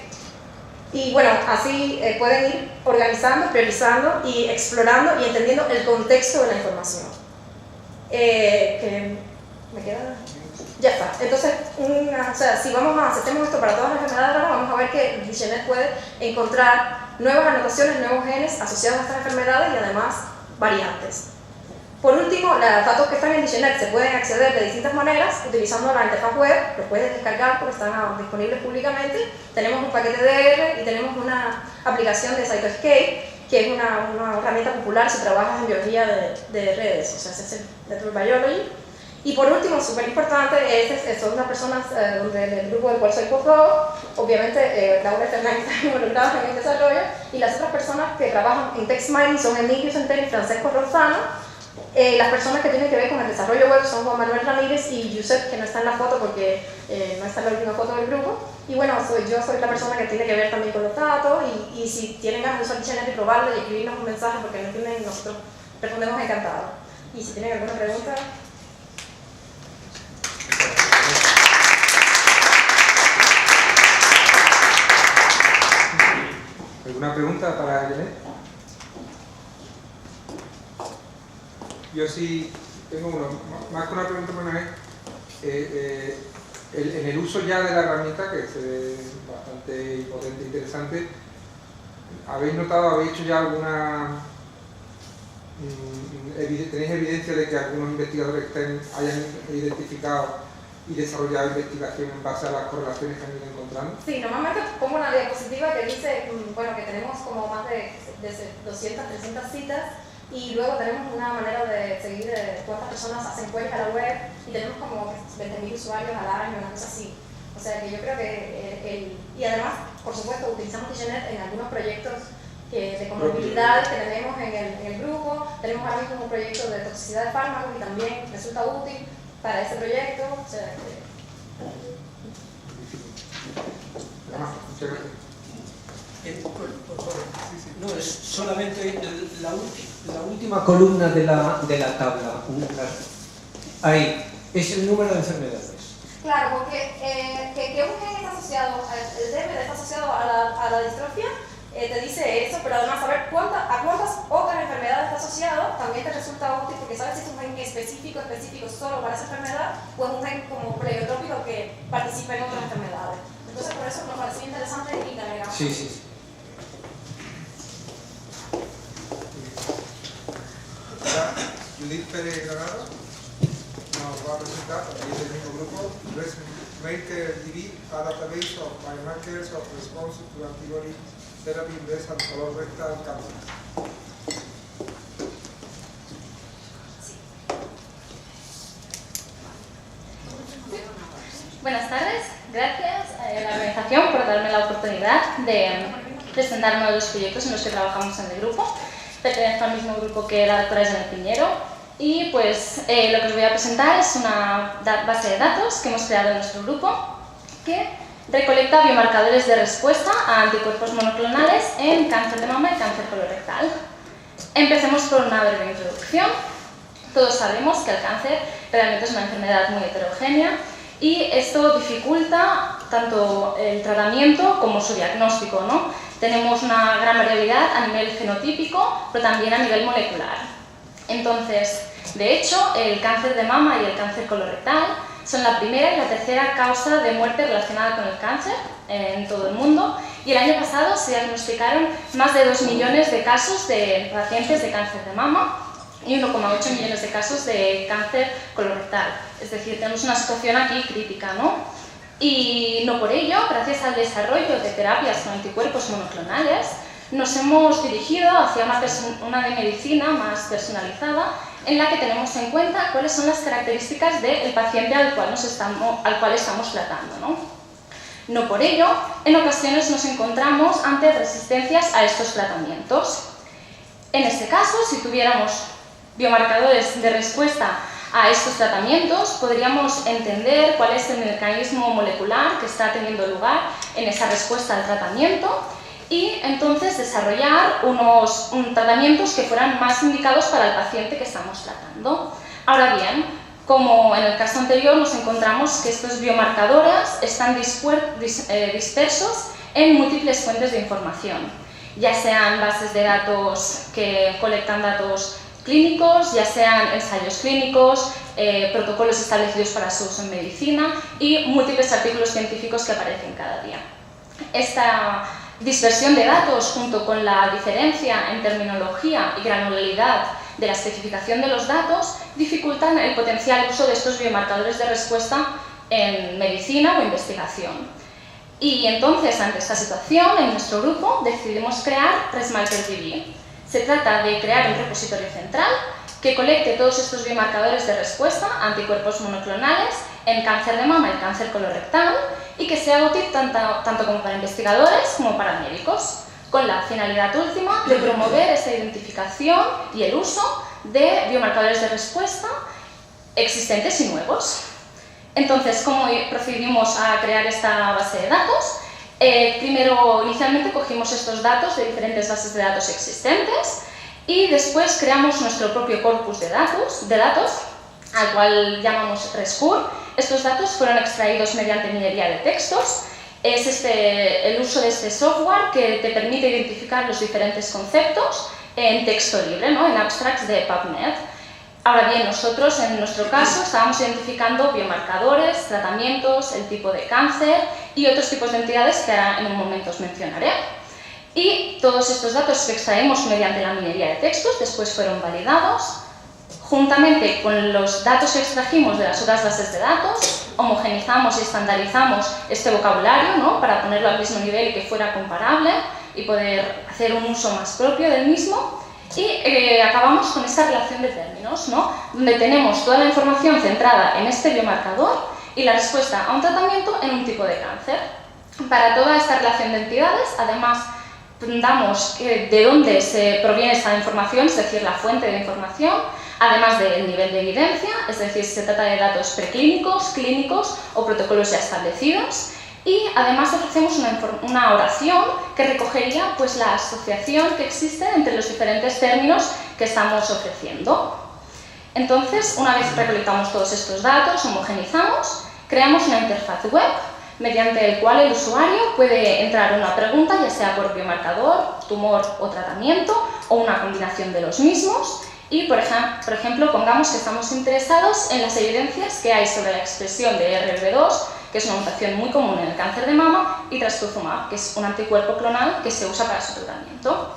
Y bueno, así pueden ir organizando, priorizando y explorando y entendiendo el contexto de la información. ¿Me queda? Ya está. Entonces, o sea, si hacemos esto para todas las enfermedades raras, vamos a ver que DigiNet puede encontrar nuevas anotaciones, nuevos genes asociados a estas enfermedades y además variantes. Por último, los datos que están en DigiNet se pueden acceder de distintas maneras utilizando la interfaz web, los puedes descargar porque están disponibles públicamente. Tenemos un paquete DR y tenemos una aplicación de Cytoscape, que es una herramienta popular si trabajas en biología de redes, o sea, es el Network Biology. Y por último, súper importante, son unas personas del grupo del cual soy postdoc, obviamente Laura Fernández está involucrada en el desarrollo, y las otras personas que trabajan en Text Mining son Emilio Centeno y Francesco Rozzano. Las personas que tienen que ver con el desarrollo web son Juan Manuel Ramírez y Josep, que no está en la foto porque no está en la última foto del grupo. Y bueno, yo soy la persona que tiene que ver también con los datos, y si tienen ganas de usar DigiNet y probarlo y escribirnos un mensaje porque no entienden, nosotros respondemos encantados. Y si tienen alguna pregunta... ¿Alguna pregunta para Janet? Yo sí tengo uno, más que una pregunta, bueno, en el uso ya de la herramienta, que se ve bastante potente e interesante, ¿habéis notado, habéis hecho ya alguna, tenéis evidencia de que algunos investigadores hayan identificado y desarrollado investigación en base a las correlaciones que han ido encontrando? Sí, normalmente pongo una diapositiva que dice, bueno, que tenemos como más de 200, 300 citas, y luego tenemos una manera de seguir cuántas personas hacen queries a la web, y tenemos como 20.000 usuarios al año, una cosa así. O sea que yo creo que, y además, por supuesto, utilizamos DigiNet en algunos proyectos de comorbilidades que tenemos en el grupo. Tenemos ahora mismo un proyecto de toxicidad de fármacos y también resulta útil para ese proyecto. O sea que... Muchas gracias. No, es solamente la última columna de la tabla. Ahí, es el número de enfermedades. Claro, porque que un gen está asociado, el DMD está asociado a la distrofia, te dice eso, pero además saber a cuántas otras enfermedades está asociado también te resulta útil, porque sabes si es un gen específico solo para esa enfermedad, o es un gen como pleiotrópico que participa en otras enfermedades. Entonces por eso nos parecía interesante y navegamos. Sí. Judith Pérez Granado nos va a presentar, y es del mismo grupo, ResMaker-DB, a database of biomarkers of response to antibody therapy in breast and colorectal cancer. Buenas tardes, gracias a la organización por darme la oportunidad de presentar uno de los proyectos en los que trabajamos en el grupo. Pertenezco al mismo grupo que la doctora Janet Piñero, y pues lo que os voy a presentar es una base de datos que hemos creado en nuestro grupo que recolecta biomarcadores de respuesta a anticuerpos monoclonales en cáncer de mama y cáncer colorectal. Empecemos por una breve introducción. Todos sabemos que el cáncer realmente es una enfermedad muy heterogénea y esto dificulta tanto el tratamiento como su diagnóstico, ¿no? Tenemos una gran variabilidad a nivel fenotípico, pero también a nivel molecular. Entonces, de hecho, el cáncer de mama y el cáncer colorectal son la primera y la tercera causa de muerte relacionada con el cáncer en todo el mundo, y el año pasado se diagnosticaron más de 2 millones de casos de pacientes de cáncer de mama y 1,8 millones de casos de cáncer colorectal. Es decir, tenemos una situación aquí crítica, ¿no? Y no por ello, gracias al desarrollo de terapias con anticuerpos monoclonales, nos hemos dirigido hacia una de medicina más personalizada, en la que tenemos en cuenta cuáles son las características del paciente al cual estamos tratando, ¿no? No por ello, en ocasiones nos encontramos ante resistencias a estos tratamientos. En este caso, si tuviéramos biomarcadores de respuesta a estos tratamientos, podríamos entender cuál es el mecanismo molecular que está teniendo lugar en esa respuesta al tratamiento y entonces desarrollar unos tratamientos que fueran más indicados para el paciente que estamos tratando. Ahora bien, como en el caso anterior, nos encontramos que estos biomarcadores están dispersos en múltiples fuentes de información, ya sean bases de datos que colectan datos clínicos, ya sean ensayos clínicos, protocolos establecidos para su uso en medicina y múltiples artículos científicos que aparecen cada día. Esta dispersión de datos junto con la diferencia en terminología y granularidad de la especificación de los datos dificultan el potencial uso de estos biomarcadores de respuesta en medicina o investigación. Y entonces, ante esta situación, en nuestro grupo decidimos crear ResMarkerDB. Se trata de crear un repositorio central que colecte todos estos biomarcadores de respuesta a anticuerpos monoclonales en cáncer de mama y cáncer colorectal y que sea útil tanto como para investigadores como para médicos, con la finalidad última de promover esta identificación y el uso de biomarcadores de respuesta existentes y nuevos. Entonces, ¿cómo procedimos a crear esta base de datos? Primero, inicialmente cogimos estos datos de diferentes bases de datos existentes y después creamos nuestro propio corpus de datos al cual llamamos ResCur. Estos datos fueron extraídos mediante minería de textos. Es el uso de este software que te permite identificar los diferentes conceptos en texto libre, ¿no? En abstracts de PubMed. Ahora bien, nosotros en nuestro caso estábamos identificando biomarcadores, tratamientos, el tipo de cáncer y otros tipos de entidades que ahora en un momento os mencionaré. Y todos estos datos que extraemos mediante la minería de textos después fueron validados. Juntamente con los datos que extrajimos de las otras bases de datos, homogenizamos y estandarizamos este vocabulario, ¿no? Para ponerlo al mismo nivel y que fuera comparable y poder hacer un uso más propio del mismo. Y acabamos con esta relación de términos, ¿no? Donde tenemos toda la información centrada en este biomarcador y la respuesta a un tratamiento en un tipo de cáncer. Para toda esta relación de entidades, además, damos de dónde se proviene esta información, es decir, la fuente de información, además del nivel de evidencia, es decir, si se trata de datos preclínicos, clínicos o protocolos ya establecidos. Y además ofrecemos una oración que recogería pues, la asociación que existe entre los diferentes términos que estamos ofreciendo. Entonces, una vez recolectamos todos estos datos, homogenizamos, creamos una interfaz web mediante el cual el usuario puede entrar una pregunta, ya sea por biomarcador, tumor o tratamiento, o una combinación de los mismos. Y, por ejemplo, pongamos que estamos interesados en las evidencias que hay sobre la expresión de RB2, que es una mutación muy común en el cáncer de mama, y trastuzumab, que es un anticuerpo clonal que se usa para su tratamiento.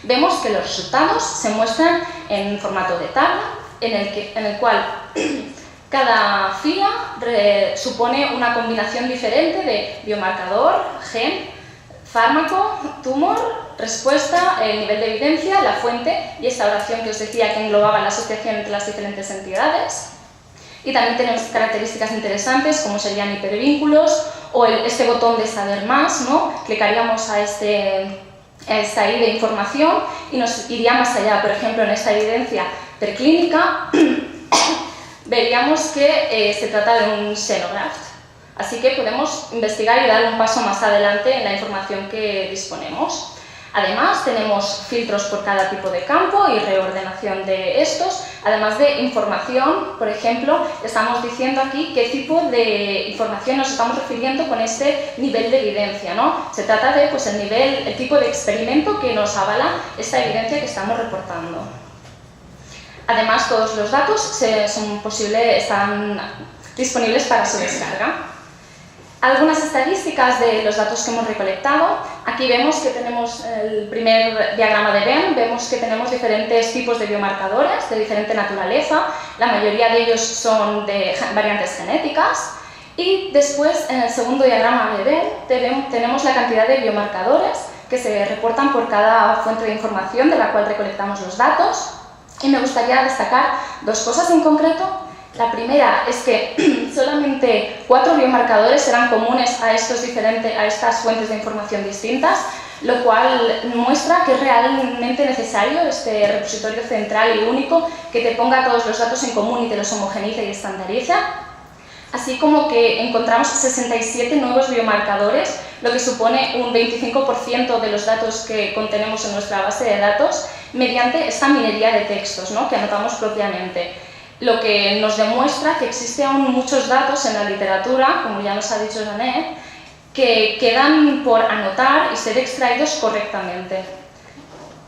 Vemos que los resultados se muestran en formato de tabla, en el cual cada fila supone una combinación diferente de biomarcador, gen, fármaco, tumor, respuesta, el nivel de evidencia, la fuente y esta oración que os decía que englobaba la asociación entre las diferentes entidades. Y también tenemos características interesantes como serían hipervínculos o este botón de saber más, ¿no? Clicaríamos a esta I de información y nos iría más allá. Por ejemplo, en esta evidencia preclínica veríamos que se trata de un xenograft. Así que podemos investigar y dar un paso más adelante en la información que disponemos. Además, tenemos filtros por cada tipo de campo y reordenación de estos, además de información. Por ejemplo, estamos diciendo aquí qué tipo de información nos estamos refiriendo con este nivel de evidencia, ¿no? Se trata de pues, el tipo de experimento que nos avala esta evidencia que estamos reportando. Además, todos los datos están disponibles para su descarga. Algunas estadísticas de los datos que hemos recolectado. Aquí vemos que tenemos el primer diagrama de Venn, vemos que tenemos diferentes tipos de biomarcadores de diferente naturaleza, la mayoría de ellos son de variantes genéticas. Y después, en el segundo diagrama de Venn, tenemos la cantidad de biomarcadores que se reportan por cada fuente de información de la cual recolectamos los datos. Y me gustaría destacar dos cosas en concreto. La primera es que solamente 4 biomarcadores eran comunes a estas fuentes de información distintas. lo cual muestra que es realmente necesario este repositorio central y único que te ponga todos los datos en común y te los homogeneice y estandariza. Así como que encontramos 67 nuevos biomarcadores, lo que supone un 25% de los datos que contenemos en nuestra base de datos mediante esta minería de textos, ¿no?, que anotamos propiamente. Lo que nos demuestra que existen aún muchos datos en la literatura, como ya nos ha dicho Janet, que quedan por anotar y ser extraídos correctamente.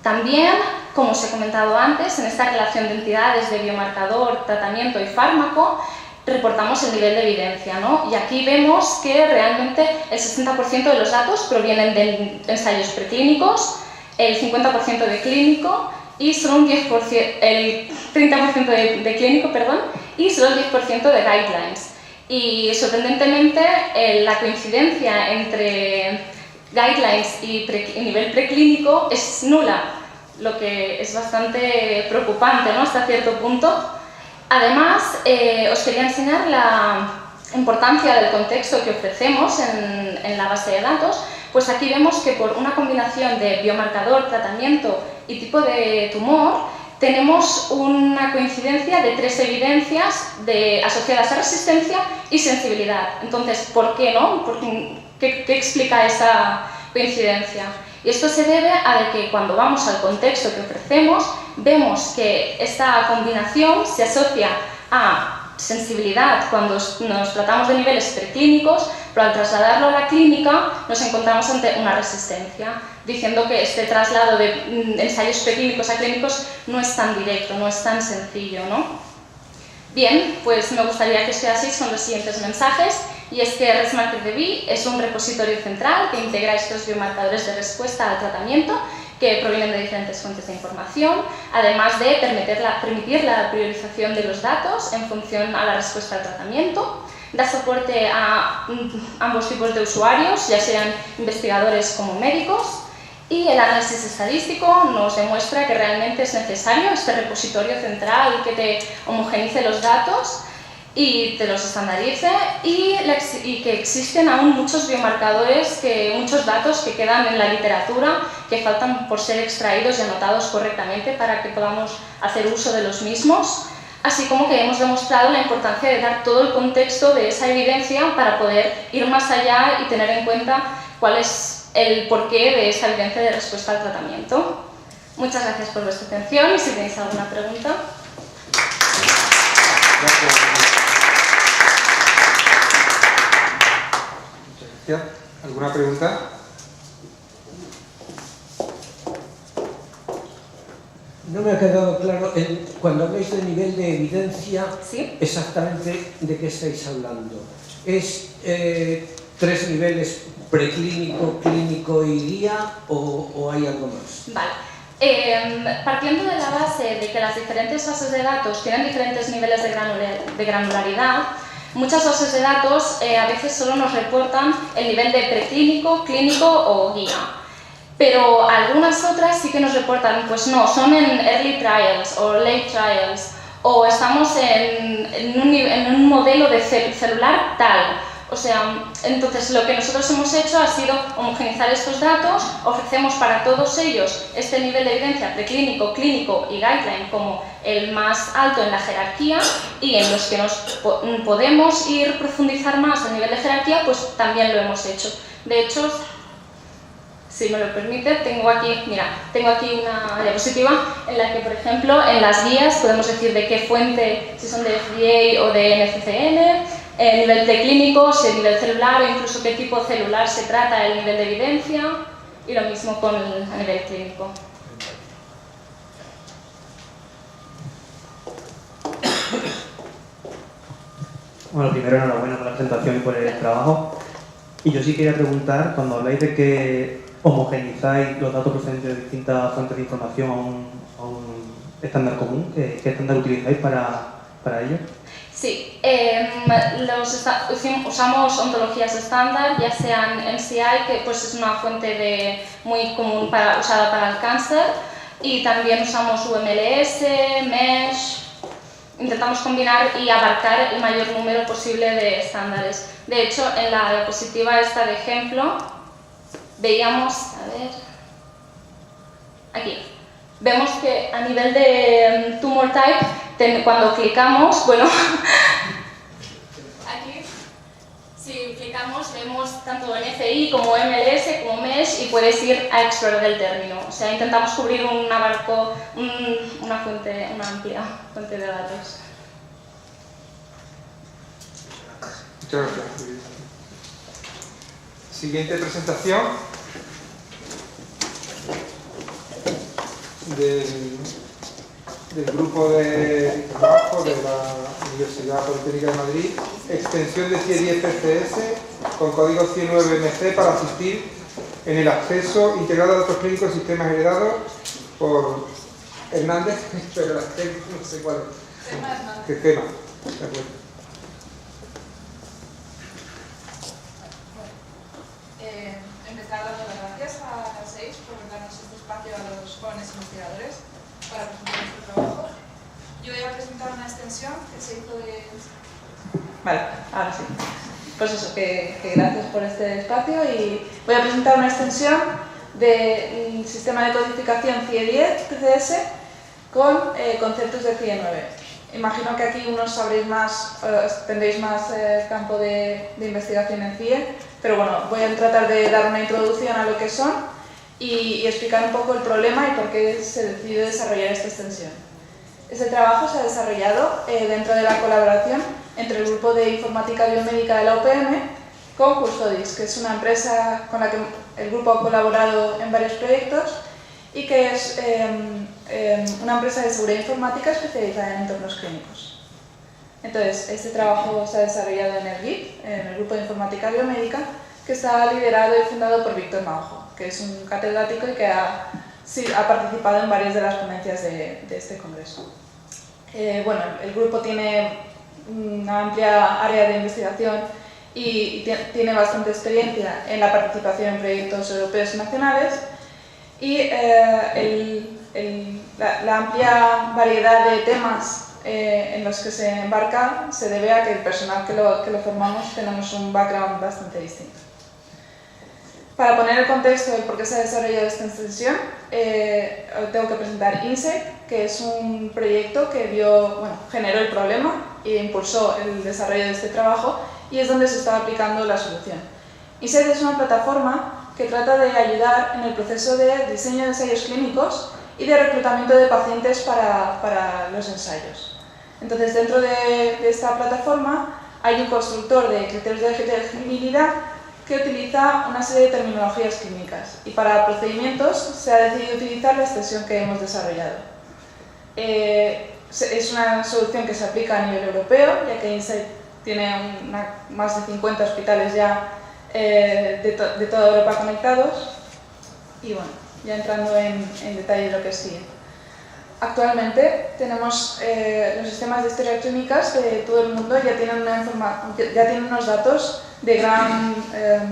También, como os he comentado antes, en esta relación de entidades de biomarcador, tratamiento y fármaco, reportamos el nivel de evidencia, ¿no? Y aquí vemos que realmente el 60% de los datos provienen de ensayos preclínicos, el 50% de clínico y solo un 10%, el 30% de clínico, perdón, y solo el 10% de guidelines. Y sorprendentemente la coincidencia entre guidelines y nivel preclínico es nula, lo que es bastante preocupante, ¿no?, hasta cierto punto. Además, os quería enseñar la importancia del contexto que ofrecemos en la base de datos. Pues aquí vemos que por una combinación de biomarcador, tratamiento y tipo de tumor, tenemos una coincidencia de 3 evidencias asociadas a resistencia y sensibilidad. Entonces, ¿por qué no? ¿Qué explica esa coincidencia? Y esto se debe a que cuando vamos al contexto que ofrecemos, vemos que esta combinación se asocia a sensibilidad cuando nos tratamos de niveles preclínicos, pero al trasladarlo a la clínica nos encontramos ante una resistencia, diciendo que este traslado de ensayos preclínicos a clínicos no es tan directo, no es tan sencillo, ¿no? Bien, pues me gustaría que os quedaseis con los siguientes mensajes, y es que ResMarkerDB es un repositorio central que integra estos biomarcadores de respuesta al tratamiento que provienen de diferentes fuentes de información, además de permitir la priorización de los datos en función a la respuesta al tratamiento. Da soporte a ambos tipos de usuarios, ya sean investigadores como médicos, y el análisis estadístico nos demuestra que realmente es necesario este repositorio central que te homogeneice los datos y te los estandarice, y que existen aún muchos biomarcadores, muchos datos que quedan en la literatura que faltan por ser extraídos y anotados correctamente para que podamos hacer uso de los mismos, así como que hemos demostrado la importancia de dar todo el contexto de esa evidencia para poder ir más allá y tener en cuenta cuál es el porqué de esa evidencia de respuesta al tratamiento. Muchas gracias por vuestra atención y si tenéis alguna pregunta. ¿Alguna pregunta? No me ha quedado claro, cuando habláis de nivel de evidencia, ¿Sí? exactamente de qué estáis hablando. ¿Es 3 niveles preclínico, clínico y guía o hay algo más? Vale. Partiendo de la base de que las diferentes bases de datos tienen diferentes niveles de granularidad, muchas bases de datos a veces solo nos reportan el nivel de preclínico, clínico o guía. Pero algunas otras sí que nos reportan, pues no, son en early trials o late trials, o estamos en un modelo de celular tal. O sea, entonces lo que nosotros hemos hecho ha sido homogeneizar estos datos, ofrecemos para todos ellos este nivel de evidencia preclínico, clínico y guideline como el más alto en la jerarquía, y en los que nos podemos ir profundizar más a nivel de jerarquía, pues también lo hemos hecho. De hecho, si me lo permite, tengo aquí una diapositiva en la que, por ejemplo, en las guías podemos decir de qué fuente, si son de FDA o de NCCN, el nivel de clínico, si el nivel celular o incluso qué tipo celular se trata, el nivel de evidencia, y lo mismo a nivel clínico. Bueno, primero enhorabuena por la presentación y por el trabajo. Y yo sí quería preguntar, cuando habláis de que homogenizáis los datos procedentes de distintas fuentes de información a un estándar común, ¿qué estándar utilizáis para ello? Sí, usamos ontologías estándar, ya sean MCI, que pues es una fuente muy común usada para el cáncer, y también usamos UMLS, MESH. Intentamos combinar y abarcar el mayor número posible de estándares. De hecho, en la diapositiva esta de ejemplo, veíamos, a ver, aquí, vemos que a nivel de tumor type, cuando clicamos, bueno, aquí, si clicamos vemos tanto MCI como MLS como MESH y puedes ir a explorar el término. O sea, intentamos cubrir un abarco, una amplia fuente de datos. Muchas gracias. Siguiente presentación del grupo de trabajo de la Universidad Politécnica de Madrid, extensión de CIE10 PCS con código 109MC para asistir en el acceso integrado a datos clínicos y sistemas heredados por Hernández, pero no sé cuál es. ¿Qué tema? De acuerdo. Empezar dando las gracias a las 6 por darnos este espacio a los jóvenes investigadores para presentar nuestro trabajo. Yo voy a presentar una extensión que se hizo de... Vale, ahora sí. Pues eso, que gracias por este espacio y voy a presentar una extensión del sistema de codificación CIE10 PCS con conceptos de CIE9. Imagino que aquí unos sabréis más, tendréis más campo de investigación en CIE, pero bueno, voy a tratar de dar una introducción a lo que son y explicar un poco el problema y por qué se decidió desarrollar esta extensión. Este trabajo se ha desarrollado dentro de la colaboración entre el grupo de informática biomédica de la UPM con Custodis, que es una empresa con la que el grupo ha colaborado en varios proyectos y que es una empresa de seguridad informática especializada en entornos clínicos. Entonces, este trabajo se ha desarrollado en el GIT, en el grupo de informática biomédica, que está liderado y fundado por Víctor Maojo, que es un catedrático y que ha participado en varias de las ponencias de este congreso. Bueno, el grupo tiene una amplia área de investigación y tiene bastante experiencia en la participación en proyectos europeos y nacionales, y la amplia variedad de temas en los que se embarca se debe a que el personal que lo formamos tenemos un background bastante distinto. Para poner el contexto de por qué se ha desarrollado esta extensión, tengo que presentar INSEC, que es un proyecto que generó el problema e impulsó el desarrollo de este trabajo y es donde se está aplicando la solución. INSEC es una plataforma que trata de ayudar en el proceso de diseño de ensayos clínicos y de reclutamiento de pacientes para los ensayos. Entonces, dentro de esta plataforma hay un constructor de criterios de elegibilidad que utiliza una serie de terminologías clínicas y para procedimientos se ha decidido utilizar la extensión que hemos desarrollado. Es una solución que se aplica a nivel europeo, ya que INSEC tiene más de 50 hospitales ya de toda Europa conectados. Y bueno, ya entrando en detalle de lo que sigue. Actualmente tenemos los sistemas de historias clínicas de todo el mundo ya tienen unos datos de gran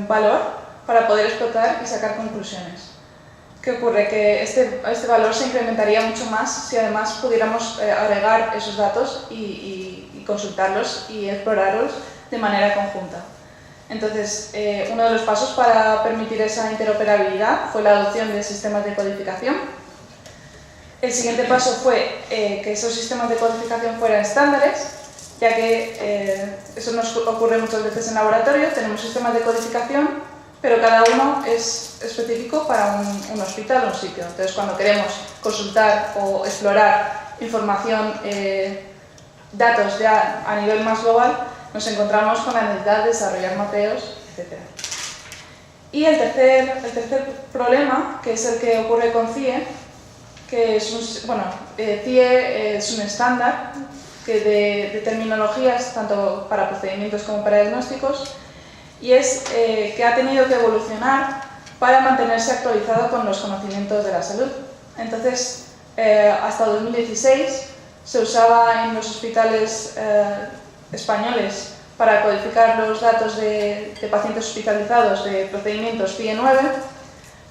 valor para poder explotar y sacar conclusiones. ¿Qué ocurre? Que este valor se incrementaría mucho más si además pudiéramos agregar esos datos y consultarlos y explorarlos de manera conjunta. Entonces, uno de los pasos para permitir esa interoperabilidad fue la adopción de sistemas de codificación. El siguiente paso fue que esos sistemas de codificación fueran estándares, ya que eso nos ocurre muchas veces en laboratorio. Tenemos sistemas de codificación, pero cada uno es específico para un hospital o un sitio. Entonces, cuando queremos consultar o explorar información, datos ya a nivel más global, nos encontramos con la necesidad de desarrollar mapeos, etc. Y el tercer problema, que es el que ocurre con CIE, que es CIE es un estándar de terminologías tanto para procedimientos como para diagnósticos, y es que ha tenido que evolucionar para mantenerse actualizado con los conocimientos de la salud. Entonces, hasta 2016 se usaba en los hospitales españoles para codificar los datos de pacientes hospitalizados de procedimientos CIE9,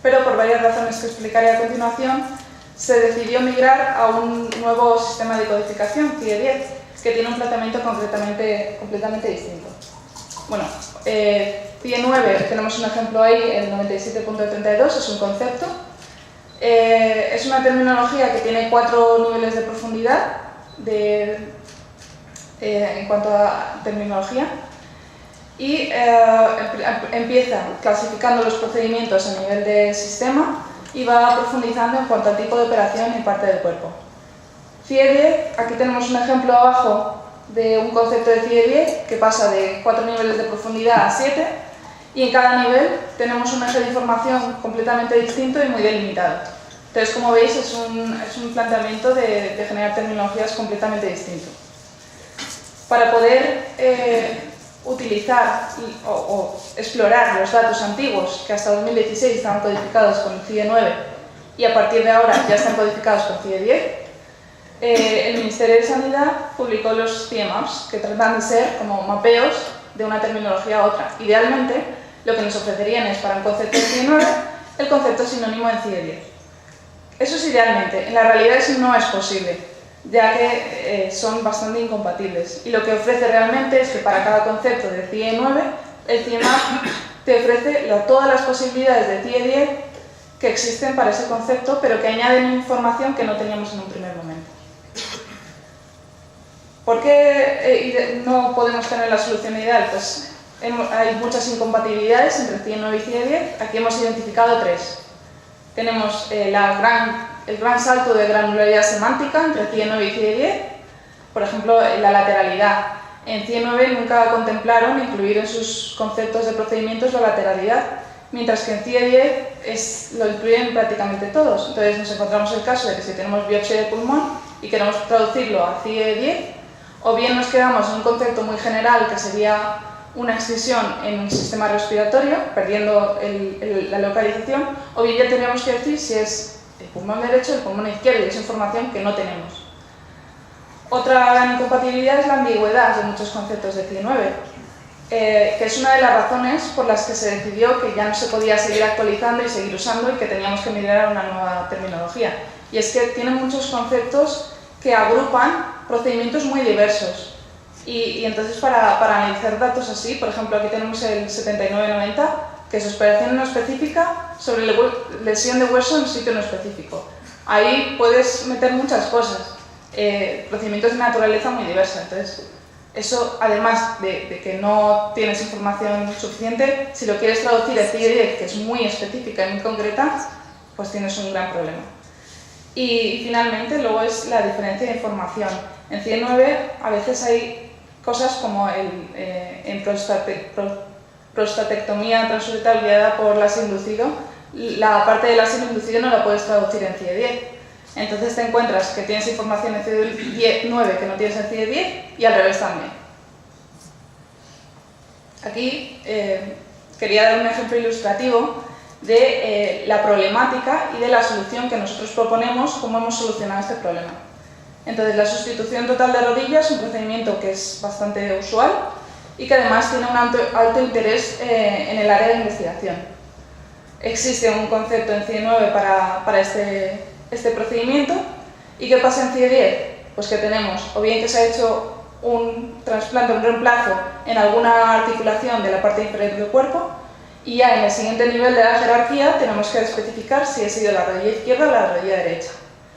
pero por varias razones que explicaré a continuación, se decidió migrar a un nuevo sistema de codificación, CIE10, que tiene un tratamiento completamente distinto. Bueno, CIE 9 tenemos un ejemplo ahí, el 97.32, es un concepto. Es una terminología que tiene 4 niveles de profundidad en cuanto a terminología y empieza clasificando los procedimientos a nivel de sistema y va profundizando en cuanto al tipo de operación y parte del cuerpo. CIE 10, aquí tenemos un ejemplo abajo de un concepto de CIE 10 que pasa de 4 niveles de profundidad a 7 y en cada nivel tenemos un eje de información completamente distinto y muy delimitado. Entonces, como veis, es un planteamiento de generar terminologías completamente distinto. Para poder utilizar o explorar los datos antiguos que hasta 2016 estaban codificados con el CIE 9 y a partir de ahora ya están codificados con CIE 10, el Ministerio de Sanidad publicó los CIE Maps, que tratan de ser como mapeos de una terminología a otra. Idealmente, lo que nos ofrecerían es para un concepto de CIE 9 el concepto sinónimo en CIE 10. Eso es idealmente, en la realidad eso no es posible, ya que son bastante incompatibles. Y lo que ofrece realmente es que para cada concepto de CIE 9, el CIE Map te ofrece todas las posibilidades de CIE 10 que existen para ese concepto, pero que añaden información que no teníamos en un primer momento. ¿Por qué no podemos tener la solución ideal? Pues hay muchas incompatibilidades entre CIE 9 y CIE 10. Aquí hemos identificado 3. Tenemos el gran salto de granularidad semántica entre CIE 9 y CIE 10. Por ejemplo, la lateralidad. En CIE 9 nunca contemplaron incluir en sus conceptos de procedimientos la lateralidad, mientras que en CIE 10 lo incluyen prácticamente todos. Entonces nos encontramos el caso de que si tenemos biopsia de pulmón y queremos traducirlo a CIE 10, o bien nos quedamos en un concepto muy general que sería una excisión en un sistema respiratorio, perdiendo la localización, o bien ya tendríamos que decir si es el pulmón derecho o el pulmón izquierdo, y es información que no tenemos. Otra gran incompatibilidad es la ambigüedad de muchos conceptos de CIE 9, que es una de las razones por las que se decidió que ya no se podía seguir actualizando y seguir usando y que teníamos que migrar a una nueva terminología. Y es que tienen muchos conceptos que agrupan procedimientos muy diversos. Y entonces para analizar datos así, por ejemplo aquí tenemos el 7990, que es operación no específica sobre lesión de hueso en un sitio no específico. Ahí puedes meter muchas cosas, procedimientos de naturaleza muy diversa. Entonces, eso, además de que no tienes información suficiente, si lo quieres traducir a CIE 10, que es muy específica y muy concreta, pues tienes un gran problema. Y finalmente, luego es la diferencia de información. En CIE 9 a veces hay cosas como en prostatectomía transuretal guiada por láser inducido, la parte del láser inducido no la puedes traducir en CIE 10. Entonces te encuentras que tienes información en CIE 9 que no tienes en CIE 10 y al revés también. Aquí quería dar un ejemplo ilustrativo de la problemática y de la solución que nosotros proponemos, cómo hemos solucionado este problema. Entonces, la sustitución total de rodillas es un procedimiento que es bastante usual y que además tiene un alto interés en el área de investigación. Existe un concepto en CIE 9 para este procedimiento. ¿Y qué pasa en CIE 10? Pues que tenemos o bien que se ha hecho un trasplante, un reemplazo en alguna articulación de la parte inferior del cuerpo, y ya en el siguiente nivel de la jerarquía tenemos que especificar si ha sido la rodilla izquierda o la rodilla derecha.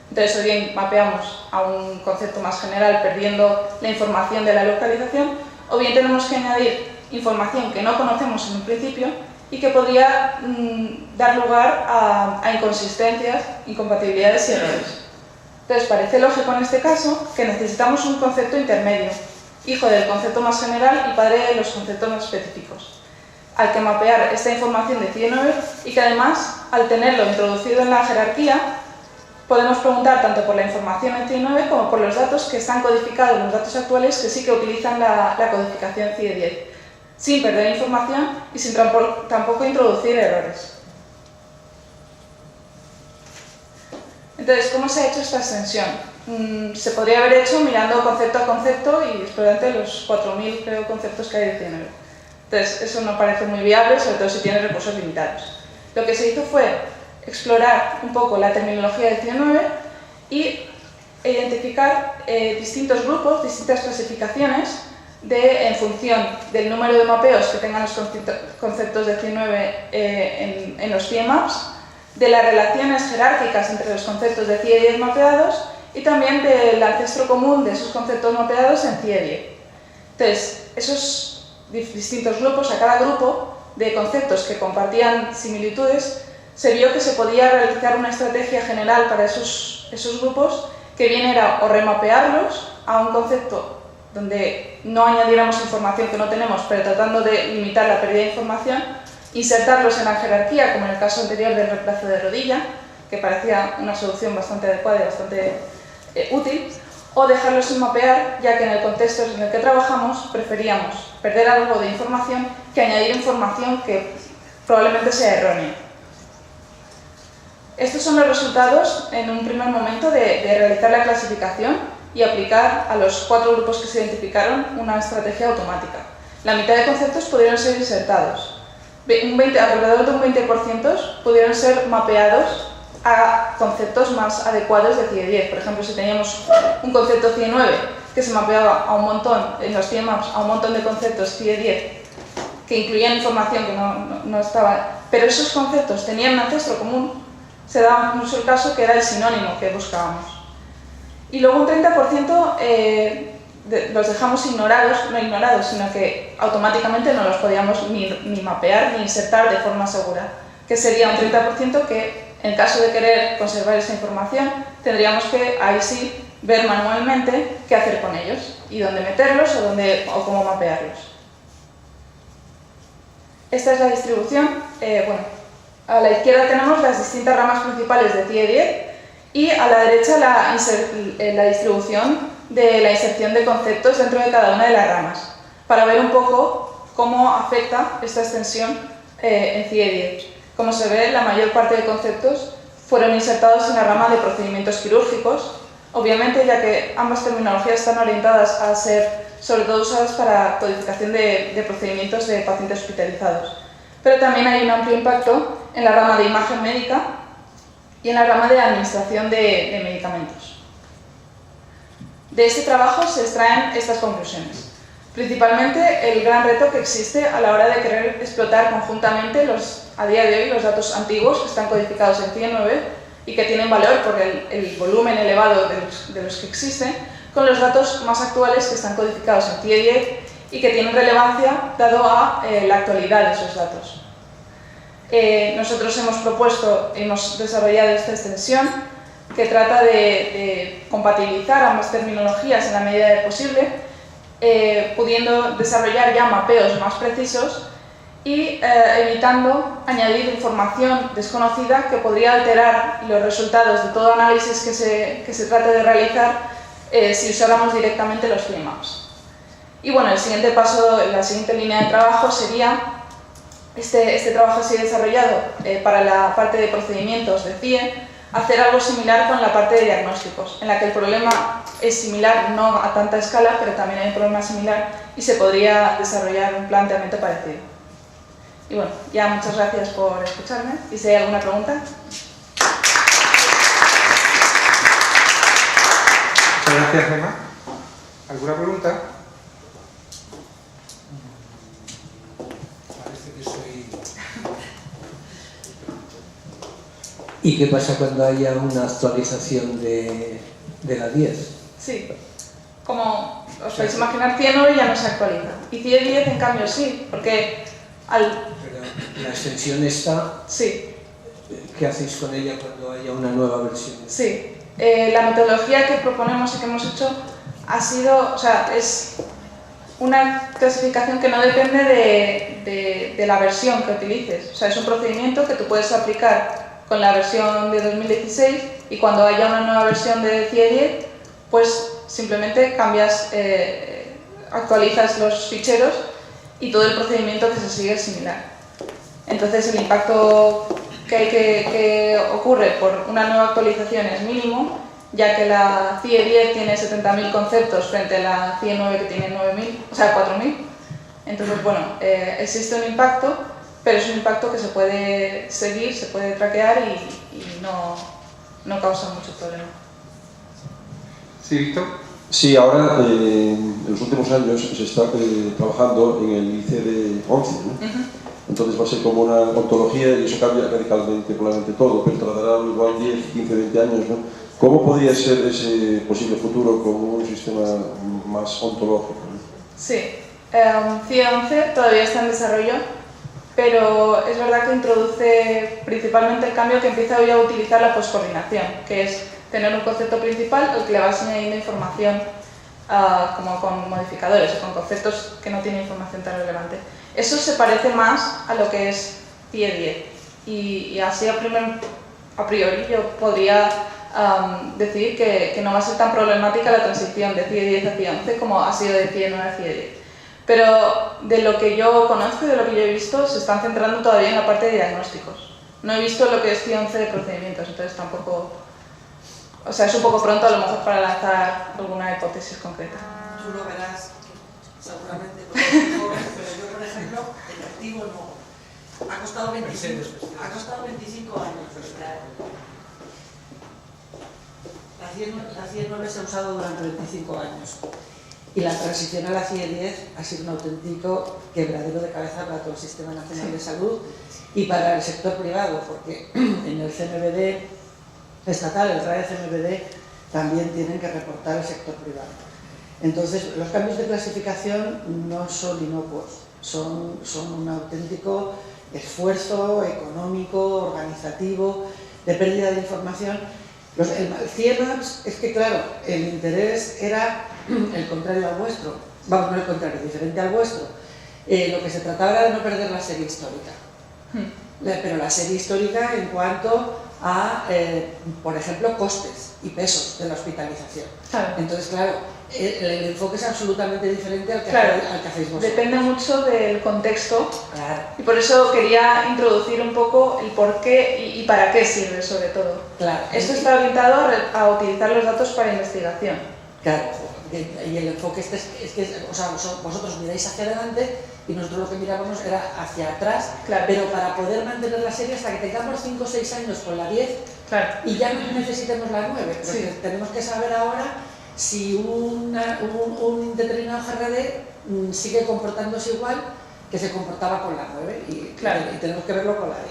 Entonces, o bien mapeamos a un concepto más general perdiendo la información de la localización, o bien tenemos que añadir información que no conocemos en un principio y que podría dar lugar a inconsistencias, incompatibilidades y errores. Entonces, parece lógico en este caso que necesitamos un concepto intermedio, hijo del concepto más general y padre de los conceptos más específicos, al que mapear esta información de CIE 9 y que además, al tenerlo introducido en la jerarquía, podemos preguntar tanto por la información en CIE 9 como por los datos que están codificados, los datos actuales que sí que utilizan la codificación CIE 10, sin perder información y sin tampoco introducir errores. Entonces, ¿cómo se ha hecho esta extensión? Se podría haber hecho mirando concepto a concepto y explorando los 4.000 creo, conceptos que hay de CIE 9. Entonces, eso no parece muy viable, sobre todo si tiene recursos limitados. Lo que se hizo fue explorar un poco la terminología de CIE 9 y identificar distintos grupos, distintas clasificaciones en función del número de mapeos que tengan los conceptos de CIE9 en los CIE maps, de las relaciones jerárquicas entre los conceptos de CIE 10 mapeados y también del ancestro común de esos conceptos mapeados en CIE 10. Entonces, esos distintos grupos, a cada grupo de conceptos que compartían similitudes, se vio que se podía realizar una estrategia general para esos grupos, que bien era o remapearlos a un concepto donde no añadiéramos información que no tenemos, pero tratando de limitar la pérdida de información, insertarlos en la jerarquía, como en el caso anterior del reemplazo de rodilla, que parecía una solución bastante adecuada y bastante útil, o dejarlos sin mapear, ya que en el contexto en el que trabajamos preferíamos perder algo de información que añadir información que probablemente sea errónea. Estos son los resultados en un primer momento de realizar la clasificación y aplicar a los 4 grupos que se identificaron una estrategia automática. La mitad de conceptos pudieron ser insertados. Alrededor de un 20% pudieron ser mapeados a conceptos más adecuados de CIE 10. Por ejemplo, si teníamos un concepto CIE 9 que se mapeaba a un montón, en los CIE maps, a un montón de conceptos CIE 10 que incluían información que no estaba, pero esos conceptos tenían un ancestro común, se daba mucho el caso que era el sinónimo que buscábamos. Y luego un 30% los dejamos ignorados, no ignorados, sino que automáticamente no los podíamos ni mapear ni insertar de forma segura, que sería un 30% que, en caso de querer conservar esa información, tendríamos que, ahí sí, ver manualmente qué hacer con ellos, y dónde meterlos o cómo mapearlos. Esta es la distribución. A la izquierda tenemos las distintas ramas principales de CIE 10 y a la derecha la distribución de la inserción de conceptos dentro de cada una de las ramas, para ver un poco cómo afecta esta extensión en CIE 10. Como se ve, la mayor parte de conceptos fueron insertados en la rama de procedimientos quirúrgicos, obviamente ya que ambas terminologías están orientadas a ser sobre todo usadas para codificación de procedimientos de pacientes hospitalizados. Pero también hay un amplio impacto en la rama de imagen médica y en la rama de administración de medicamentos. De este trabajo se extraen estas conclusiones. Principalmente el gran reto que existe a la hora de querer explotar conjuntamente a día de hoy los datos antiguos que están codificados en CIE 9 y que tienen valor por el volumen elevado de los que existen, con los datos más actuales que están codificados en CIE 10 y que tienen relevancia dado a la actualidad de esos datos. Nosotros hemos desarrollado esta extensión que trata de compatibilizar ambas terminologías en la medida de posible, pudiendo desarrollar ya mapeos más precisos y evitando añadir información desconocida que podría alterar los resultados de todo análisis que se trate de realizar si usáramos directamente los CIE maps. Y bueno, el siguiente paso, la siguiente línea de trabajo sería este trabajo así desarrollado para la parte de procedimientos de CIE, hacer algo similar con la parte de diagnósticos, en la que el problema es similar, no a tanta escala, pero también hay un problema similar y se podría desarrollar un planteamiento parecido. Y bueno, ya muchas gracias por escucharme y si hay alguna pregunta. Muchas gracias, Gemma. ¿Alguna pregunta? Parece que soy... ¿Y qué pasa cuando haya una actualización de la 10? Sí, como os podéis imaginar, CIE 9 ya no se actualiza. Y CIE 10, en cambio, sí, porque Pero la extensión está... Sí. ¿Qué hacéis con ella cuando haya una nueva versión? Sí. La metodología que proponemos y que hemos hecho es una clasificación que no depende de la versión que utilices. O sea, es un procedimiento que tú puedes aplicar con la versión de 2016 y cuando haya una nueva versión de CIE 10, pues simplemente cambias, actualizas los ficheros y todo el procedimiento que se sigue es similar. Entonces el impacto que ocurre por una nueva actualización es mínimo, ya que la CIE 10 tiene 70.000 conceptos frente a la CIE 9 que tiene 4.000. Entonces, bueno, existe un impacto, pero es un impacto que se puede seguir, se puede traquear y no causa mucho problema. Sí, Víctor. Sí, ahora en los últimos años se está trabajando en el ICD-11, ¿no? Entonces va a ser como una ontología y eso cambia radicalmente, probablemente todo, pero tardará igual 10, 15, 20 años, ¿no? ¿Cómo podría ser ese posible futuro con un sistema más ontológico, ¿no? Sí, CIE-11 todavía está en desarrollo, pero es verdad que introduce principalmente el cambio que empieza hoy a utilizar la poscoordinación, que es tener un concepto principal al que le vas añadiendo información como con modificadores o con conceptos que no tienen información tan relevante. Eso se parece más a lo que es CIE-10 y así a priori yo podría decir que no va a ser tan problemática la transición de CIE-10 a CIE-11 como ha sido de CIE-9 a CIE-10. Pero de lo que yo conozco y de lo que yo he visto, se están centrando todavía en la parte de diagnósticos. No he visto lo que es CIE-11 de procedimientos, entonces tampoco... O sea, es un poco pronto a lo mejor para lanzar alguna hipótesis concreta. Tú lo verás, seguramente, porque soy joven, pero yo, por ejemplo, el activo no. Ha costado 25 años. La CIE-9 se ha usado durante 25 años. Y la transición a la CIE-10 ha sido un auténtico quebradero de cabeza para todo el Sistema Nacional de Salud y para el sector privado, porque en el CNBD estatal, el RAE CNBD, también tienen que reportar el sector privado. Entonces, los cambios de clasificación no son inocuos, son un auténtico esfuerzo económico, organizativo, de pérdida de información. El CIE-MAPS es que, claro, el interés era el contrario al vuestro, vamos, no el contrario, diferente al vuestro. Lo que se trataba era de no perder la serie histórica, pero la serie histórica en cuanto a, por ejemplo, costes y pesos de la hospitalización. Claro. Entonces, claro, el enfoque es absolutamente diferente al que hacéis vosotros. Depende mucho del contexto, claro. Y por eso quería introducir un poco el por qué y para qué sirve, sobre todo. Claro. Esto está orientado a utilizar los datos para investigación. Claro, y el enfoque es que o sea, vosotros miráis hacia adelante y nosotros lo que mirábamos era hacia atrás, claro. Pero para poder mantener la serie hasta que tengamos 5 o 6 años con la 10, claro. Y ya no necesitemos la 9, porque sí. Tenemos que saber ahora si un determinado GRD sigue comportándose igual que se comportaba con la 9 y, claro. Y tenemos que verlo con la 10.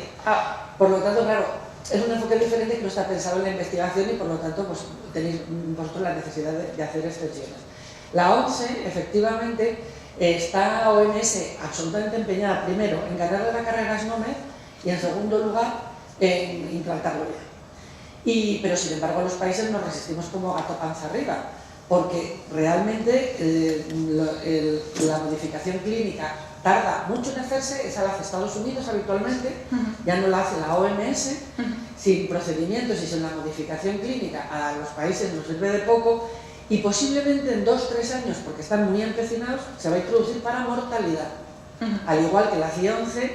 Por lo tanto, claro, es un enfoque diferente que no está pensado en la investigación y por lo tanto pues, tenéis vosotros la necesidad de hacer extensiones. La 11, efectivamente, está OMS absolutamente empeñada, primero, en ganarle la carrera a SNOMED y en segundo lugar, en implantarlo ya. Pero sin embargo, los países nos resistimos como gato panza arriba, porque realmente la modificación clínica tarda mucho en hacerse, esa la hace Estados Unidos habitualmente, ya no la hace la OMS, sin procedimientos y sin la modificación clínica a los países nos sirve de poco y posiblemente en 2 o 3 años, porque están muy empecinados, se va a introducir para mortalidad. Al igual que la CIE-11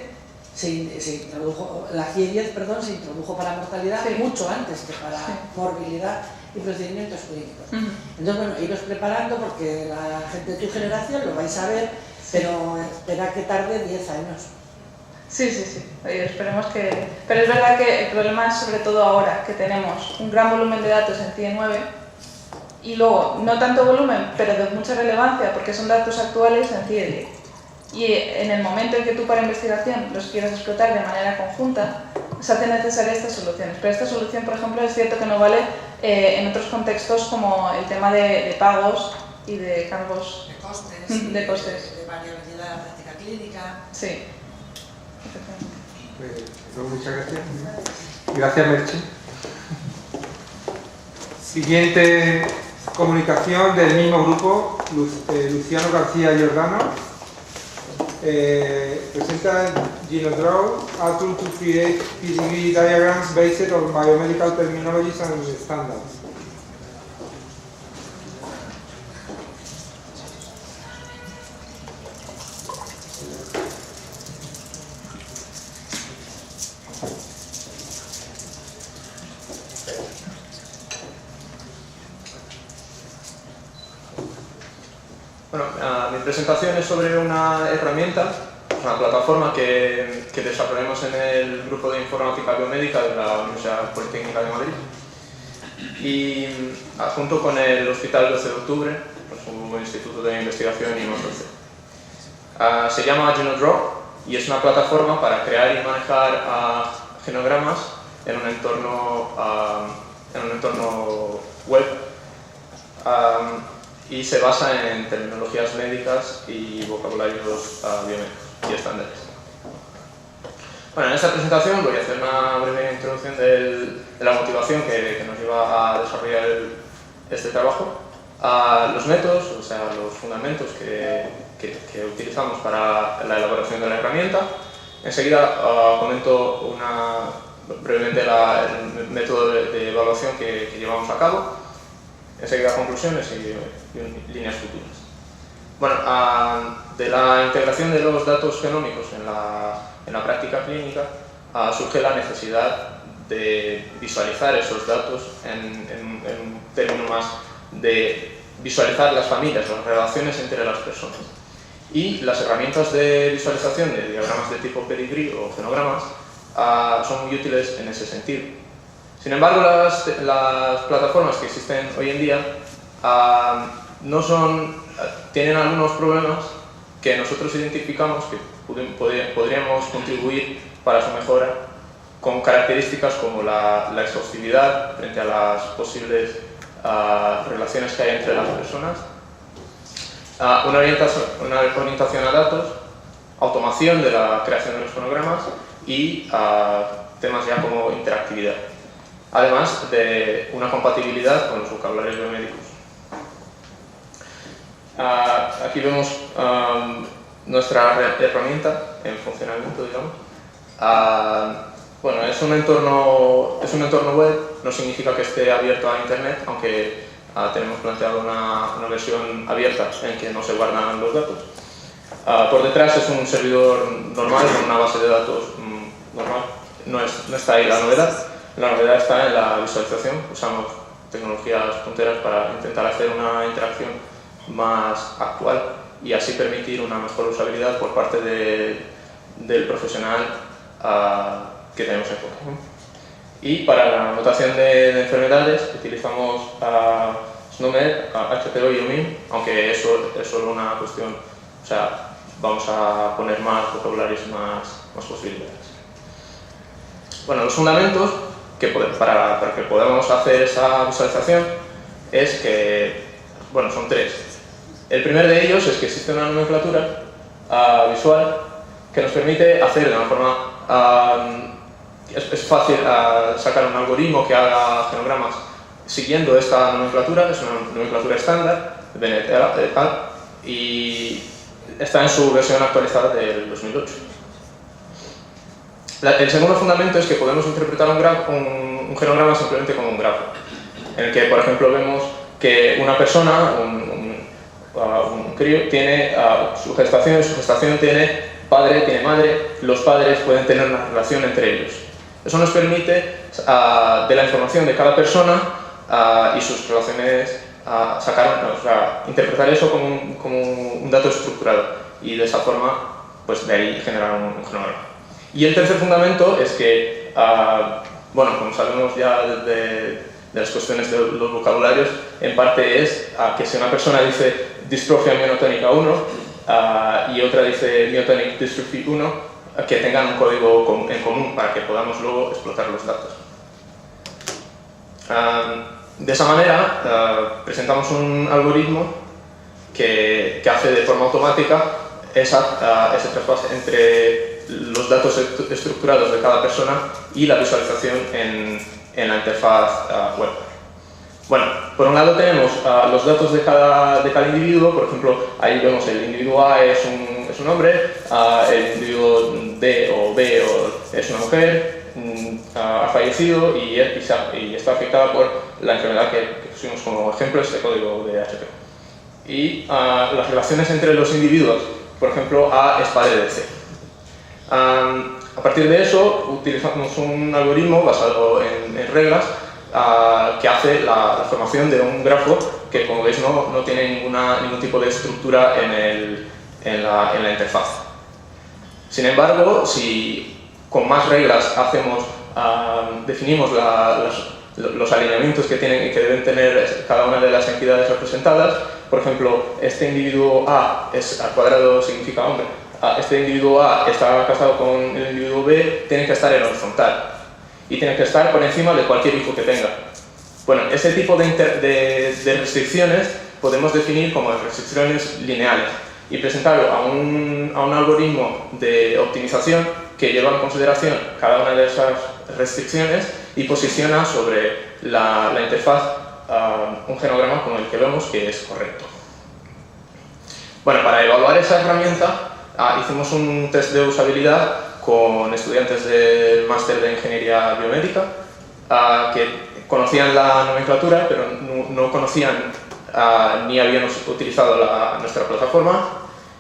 se introdujo, la CIE-10, perdón, se introdujo para mortalidad mucho antes que para morbilidad y procedimientos clínicos. Entonces, bueno, iros preparando porque la gente de tu generación lo vais a ver, pero espera que tarde 10 años. Sí. Oye, esperemos que... Pero es verdad que el problema es sobre todo ahora, que tenemos un gran volumen de datos en CIE-9 y luego, no tanto volumen, pero de mucha relevancia, porque son datos actuales en CIE-10. Y en el momento en que tú para investigación los quieras explotar de manera conjunta, se hacen necesarias estas soluciones. Pero esta solución, por ejemplo, es cierto que no vale en otros contextos como el tema de pagos y de cargos... De costes, de variabilidad de la práctica clínica... Sí. Pues muchas gracias. Gracias, Merche. Siguiente comunicación del mismo grupo, Luciano García Giordano. Presenta GenoDraw, a tool to create PCB diagrams based on biomedical terminologies and standards. Bueno, mi presentación es sobre una herramienta, una plataforma que desarrollamos en el grupo de informática biomédica de la Universidad Politécnica de Madrid. Y junto con el Hospital 12 de Octubre, pues un instituto de investigación y nosotros. Se llama GenoDraw y es una plataforma para crear y manejar genogramas en un entorno web y se basa en terminologías médicas y vocabularios biomédicos y estándares. Bueno, en esta presentación voy a hacer una breve introducción de la motivación que nos lleva a desarrollar este trabajo, los métodos, o sea, los fundamentos que utilizamos para la elaboración de la herramienta. Enseguida comento brevemente el método de evaluación que llevamos a cabo. Enseguida conclusiones y líneas futuras. Bueno, de la integración de los datos genómicos en la práctica clínica surge la necesidad de visualizar esos datos en un término más de visualizar las familias, las relaciones entre las personas. Y las herramientas de visualización de diagramas de tipo pedigree o genogramas son muy útiles en ese sentido. Sin embargo, las plataformas que existen hoy en día tienen algunos problemas que nosotros identificamos que podríamos contribuir para su mejora, con características como la exhaustividad frente a las posibles relaciones que hay entre las personas, una orientación a datos, automación de la creación de los cronogramas y temas ya como interactividad, además de una compatibilidad con los vocabularios biomédicos. Aquí vemos nuestra herramienta en funcionamiento, digamos. Bueno, es un entorno web, no significa que esté abierto a internet, aunque tenemos planteado una versión abierta en que no se guardan los datos. Por detrás es un servidor normal con una base de datos normal, no está ahí la novedad. La novedad está en la visualización, usamos tecnologías punteras para intentar hacer una interacción más actual y así permitir una mejor usabilidad por parte del profesional que tenemos en cuenta. Y para la anotación de enfermedades utilizamos SNOMED, HPO y OMIM, aunque eso es solo una cuestión, o sea, vamos a poner más vocabularios y más posibilidades. Bueno, los fundamentos para que podamos hacer esa visualización es que, bueno, son tres. El primer de ellos es que existe una nomenclatura visual que nos permite hacer de una forma es fácil sacar un algoritmo que haga genogramas siguiendo esta nomenclatura, es una nomenclatura estándar de Bennett et al. Y está en su versión actualizada del 2008. El segundo fundamento es que podemos interpretar un genograma simplemente como un grafo, en el que, por ejemplo, vemos que una persona, un crío, tiene su gestación tiene padre, tiene madre, los padres pueden tener una relación entre ellos. Eso nos permite, de la información de cada persona y sus relaciones, interpretar eso como un dato estructurado y de esa forma, pues de ahí generar un genograma. Y el tercer fundamento es que, bueno, como sabemos ya de las cuestiones de los vocabularios, en parte es que si una persona dice distrofia miotónica 1 y otra dice myotonic dystrophy 1, que tengan un código en común para que podamos luego explotar los datos. De esa manera presentamos un algoritmo que hace de forma automática ese traspaso entre los datos estructurados de cada persona y la visualización en la interfaz web. Bueno, por un lado tenemos los datos de cada individuo, por ejemplo, ahí vemos el individuo A es un hombre, el individuo D o B es una mujer, ha fallecido y está afectada por la enfermedad que pusimos como ejemplo, este código de HP. Y las relaciones entre los individuos, por ejemplo, A es padre de C. A partir de eso, utilizamos un algoritmo basado en reglas que hace la formación de un grafo que, como veis, no tiene ningún tipo de estructura en la interfaz. Sin embargo, si con más reglas definimos los alineamientos que deben tener cada una de las entidades representadas. Por ejemplo, este individuo A es al cuadrado significa hombre, este individuo A está casado con el individuo B, tiene que estar en horizontal y tiene que estar por encima de cualquier hijo que tenga. Bueno, ese tipo de restricciones podemos definir como restricciones lineales y presentarlo a un algoritmo de optimización que lleva en consideración cada una de esas restricciones y posiciona sobre la interfaz un genograma como el que vemos que es correcto. Bueno, para evaluar esa herramienta hicimos un test de usabilidad con estudiantes del máster de Ingeniería Biomédica que conocían la nomenclatura pero no conocían ni habían utilizado nuestra plataforma,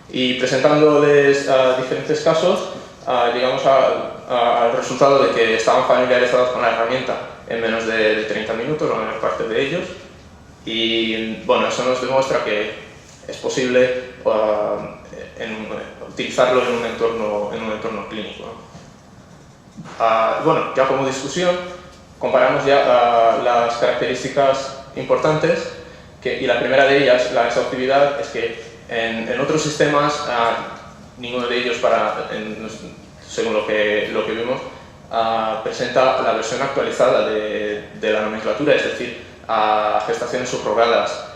y presentándoles diferentes casos llegamos al resultado de que estaban familiarizados con la herramienta en menos de 30 minutos, la mayor parte de ellos, y bueno, eso nos demuestra que es posible utilizarlo en un entorno clínico, ¿no? Bueno, ya como discusión comparamos ya las características importantes y la primera de ellas, la exhaustividad, es que en otros sistemas ninguno de ellos, según lo que vimos, presenta la versión actualizada de la nomenclatura, es decir, gestaciones subrogadas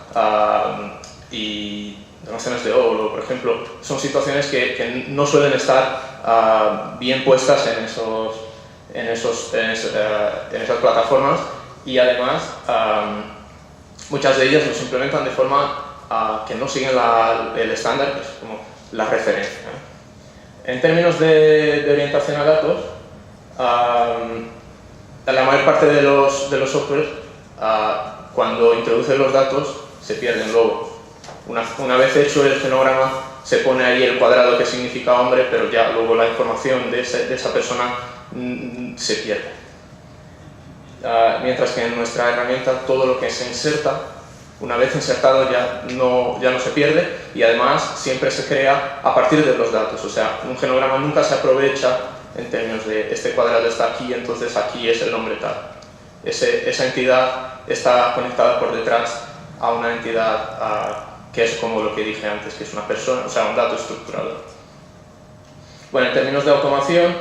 y donaciones de óvulo, por ejemplo, son situaciones que no suelen estar bien puestas en esas plataformas, y además muchas de ellas los implementan de forma que no siguen el estándar, que es como la referencia, ¿eh? En términos de orientación a datos, la mayor parte de los softwares, cuando introducen los datos, se pierden luego. Una vez hecho el genograma, se pone ahí el cuadrado que significa hombre, pero ya luego la información de esa persona se pierde. Mientras que en nuestra herramienta todo lo que se inserta, una vez insertado ya no se pierde, y además siempre se crea a partir de los datos. O sea, un genograma nunca se aprovecha en términos de este cuadrado está aquí, entonces aquí es el nombre tal. Esa entidad está conectada por detrás a una entidad que es como lo que dije antes, que es una persona, o sea, un dato estructurado. Bueno, en términos de automación,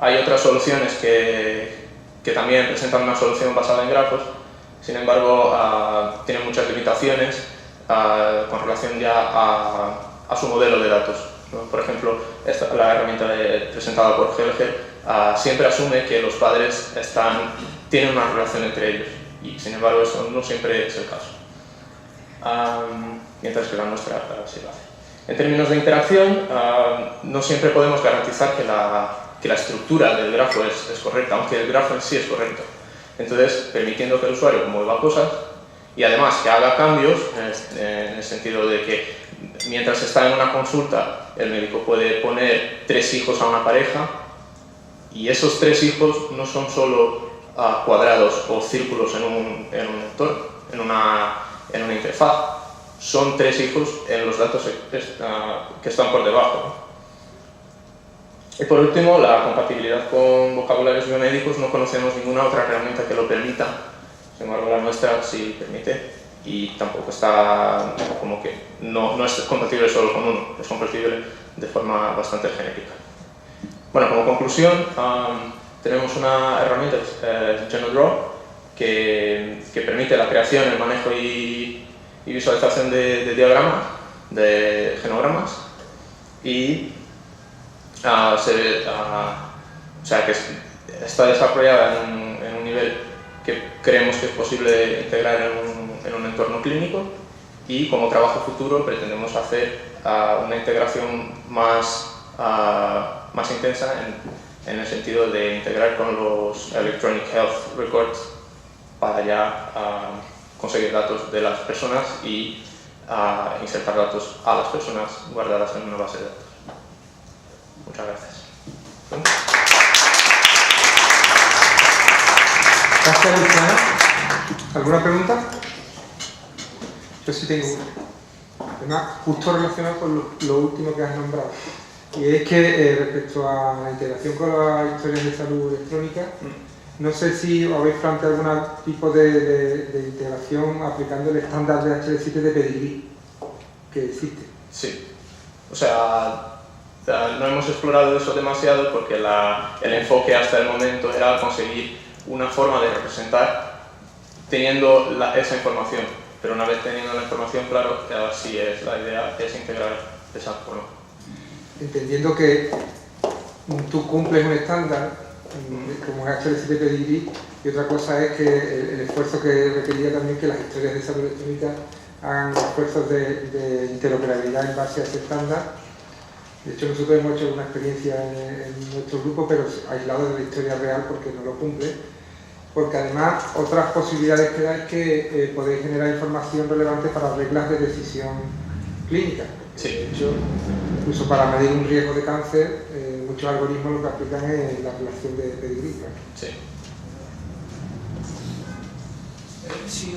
hay otras soluciones que también presentan una solución basada en grafos. Sin embargo, tienen muchas limitaciones con relación ya a su modelo de datos, ¿no? Por ejemplo, la herramienta presentada por Helger siempre asume que los padres tienen una relación entre ellos, y sin embargo eso no siempre es el caso, mientras que la nuestra sí lo hace. En términos de interacción, no siempre podemos garantizar que la estructura del grafo es correcta, aunque el grafo en sí es correcto. Entonces, permitiendo que el usuario mueva cosas y además que haga cambios, en el sentido de que mientras está en una consulta, el médico puede poner 3 hijos a una pareja, y esos 3 hijos no son solo cuadrados o círculos en un entorno, en una interfaz, son 3 hijos en los datos que están por debajo, ¿no? Y por último, la compatibilidad con vocabularios biomédicos. No conocemos ninguna otra herramienta que lo permita, sin embargo la nuestra sí permite, y tampoco está como que no es compatible solo con uno, es compatible de forma bastante genérica. Bueno, como conclusión, tenemos una herramienta, GenoDraw, que permite la creación, el manejo y visualización de diagramas, de genogramas, y o sea, que está desarrollada en un nivel que creemos que es posible integrar en un entorno clínico, y como trabajo futuro pretendemos hacer una integración más intensa en el sentido de integrar con los Electronic Health Records para ya conseguir datos de las personas y insertar datos a las personas guardadas en una base de datos. Muchas gracias. Gracias, Luciana. ¿Alguna pregunta? Yo sí tengo una, justo relacionada con lo último que has nombrado. Y es que respecto a la integración con las historias de salud electrónica, No sé si habéis planteado algún tipo de integración aplicando el estándar de HL7 de Pedigree que existe. Sí. O sea, no hemos explorado eso demasiado porque el enfoque hasta el momento era conseguir una forma de representar teniendo esa información. Pero una vez teniendo la información, claro, sí es la idea es integrar de esa forma. Entendiendo que tú cumples un estándar como es HL7 Pedigree, y otra cosa es que el esfuerzo que requería también que las historias de salud electrónica hagan esfuerzos de interoperabilidad en base a ese estándar. De hecho, nosotros hemos hecho una experiencia en nuestro grupo, pero aislado de la historia real porque no lo cumple. Porque además, otras posibilidades que da es que podéis generar información relevante para reglas de decisión clínica. Sí. De hecho, incluso para medir un riesgo de cáncer, muchos algoritmos lo que aplican es la relación de Pedigree. Sí. Sí,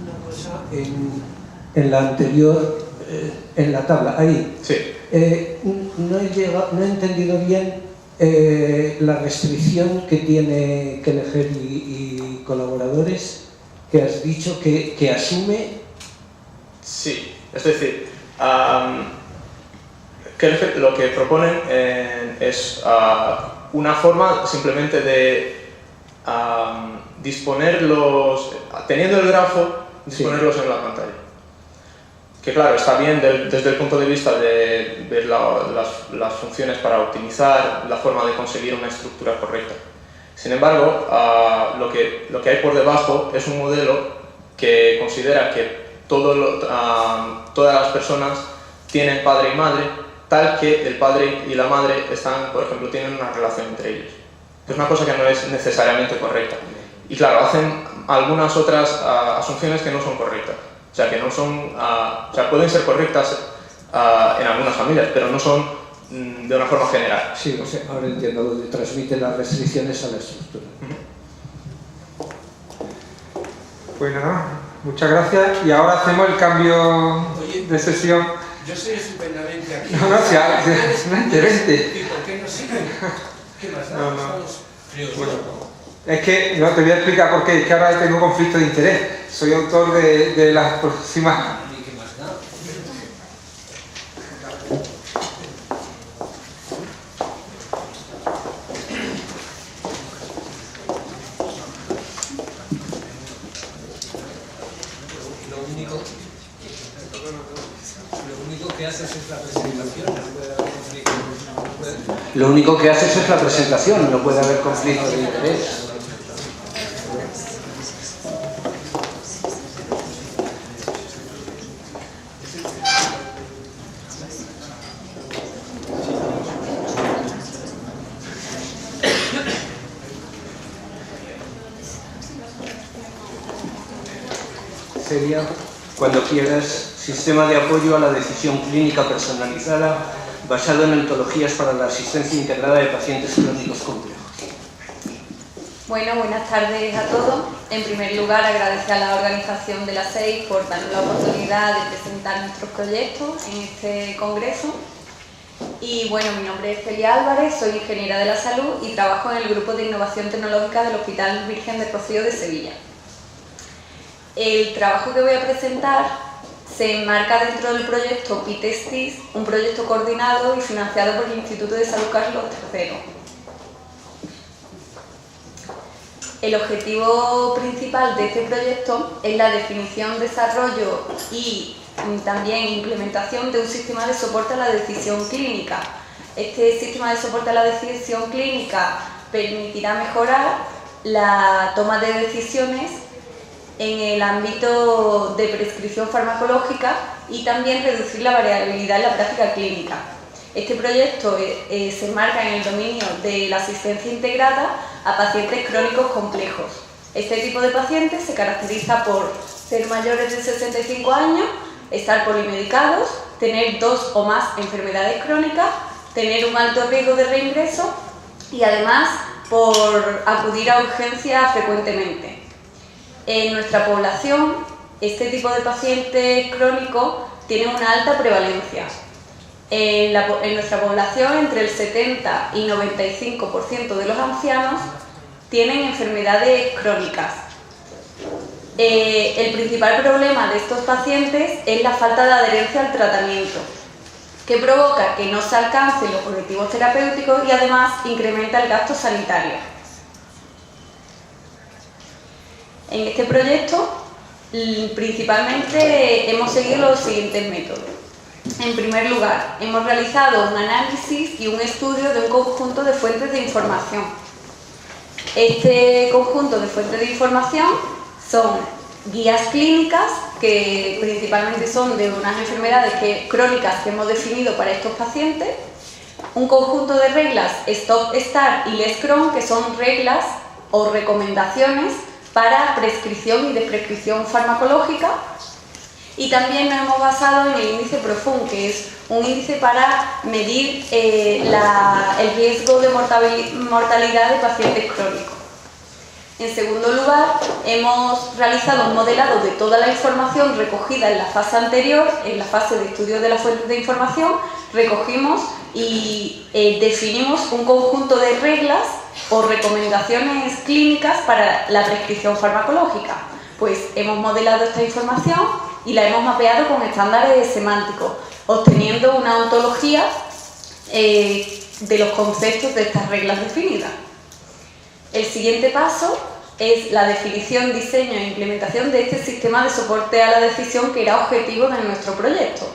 una cosa. En la anterior, en la tabla, ahí. Sí. No he entendido bien la restricción que tiene Kelleher y colaboradores, que has dicho que asume. Sí, es decir, lo que proponen es una forma simplemente de disponerlos, teniendo el grafo, disponerlos en la pantalla. Que claro, está bien desde el punto de vista de ver las funciones para optimizar la forma de conseguir una estructura correcta. Sin embargo, lo que hay por debajo es un modelo que considera que todas las personas tienen padre y madre, tal que el padre y la madre por ejemplo, tienen una relación entre ellos. Es una cosa que no es necesariamente correcta. Y claro, hacen algunas otras asunciones que no son correctas. O sea, que no son, pueden ser correctas en algunas familias, pero no son de una forma general. Sí, o sea, ahora entiendo, donde transmite las restricciones a la estructura. Pues nada, muchas gracias. Y ahora hacemos el cambio de sesión. Yo soy estupendamente aquí. No, es una interés. ¿Y por qué no siguen? ¿Qué más da? No. Estamos fríos. Bueno, es que no te voy a explicar por qué, es que ahora tengo conflicto de interés. Soy autor de las próximas. ¿Y qué más da? Lo único que haces es la presentación, no puede haber conflicto de interés. Sería, cuando quieras, sistema de apoyo a la decisión clínica personalizada basado en ontologías para la asistencia integrada de pacientes crónicos complejos. Bueno, buenas tardes a todos. En primer lugar, agradecer a la organización de la SEIS por darnos la oportunidad de presentar nuestros proyectos en este congreso. Y bueno, mi nombre es Celia Álvarez, soy ingeniera de la salud y trabajo en el Grupo de Innovación Tecnológica del Hospital Virgen del Rocío de Sevilla. El trabajo que voy a presentar se enmarca dentro del proyecto PITESTIS, un proyecto coordinado y financiado por el Instituto de Salud Carlos III. El objetivo principal de este proyecto es la definición, desarrollo y también implementación de un sistema de soporte a la decisión clínica. Este sistema de soporte a la decisión clínica permitirá mejorar la toma de decisiones en el ámbito de prescripción farmacológica y también reducir la variabilidad en la práctica clínica. Este proyecto se enmarca en el dominio de la asistencia integrada a pacientes crónicos complejos. Este tipo de pacientes se caracteriza por ser mayores de 65 años, estar polimedicados, tener 2 o más enfermedades crónicas, tener un alto riesgo de reingreso y además por acudir a urgencias frecuentemente. En nuestra población, este tipo de pacientes crónicos tiene una alta prevalencia. En nuestra población, entre el 70 y 95% de los ancianos tienen enfermedades crónicas. El principal problema de estos pacientes es la falta de adherencia al tratamiento, que provoca que no se alcancen los objetivos terapéuticos y además incrementa el gasto sanitario. En este proyecto, principalmente hemos seguido los siguientes métodos. En primer lugar, hemos realizado un análisis y un estudio de un conjunto de fuentes de información. Este conjunto de fuentes de información son guías clínicas, que principalmente son de unas enfermedades crónicas que hemos definido para estos pacientes, un conjunto de reglas Stop, Start y Less Crohn, que son reglas o recomendaciones para prescripción y desprescripción farmacológica, y también nos hemos basado en el índice PROFUND, que es un índice para medir el riesgo de mortalidad de pacientes crónicos. En segundo lugar, hemos realizado un modelado de toda la información recogida en la fase anterior, en la fase de estudio de las fuentes de información. Recogimos y definimos un conjunto de reglas o recomendaciones clínicas para la prescripción farmacológica. Pues hemos modelado esta información y la hemos mapeado con estándares semánticos, obteniendo una ontología de los conceptos de estas reglas definidas. El siguiente paso es la definición, diseño e implementación de este sistema de soporte a la decisión, que era objetivo de nuestro proyecto.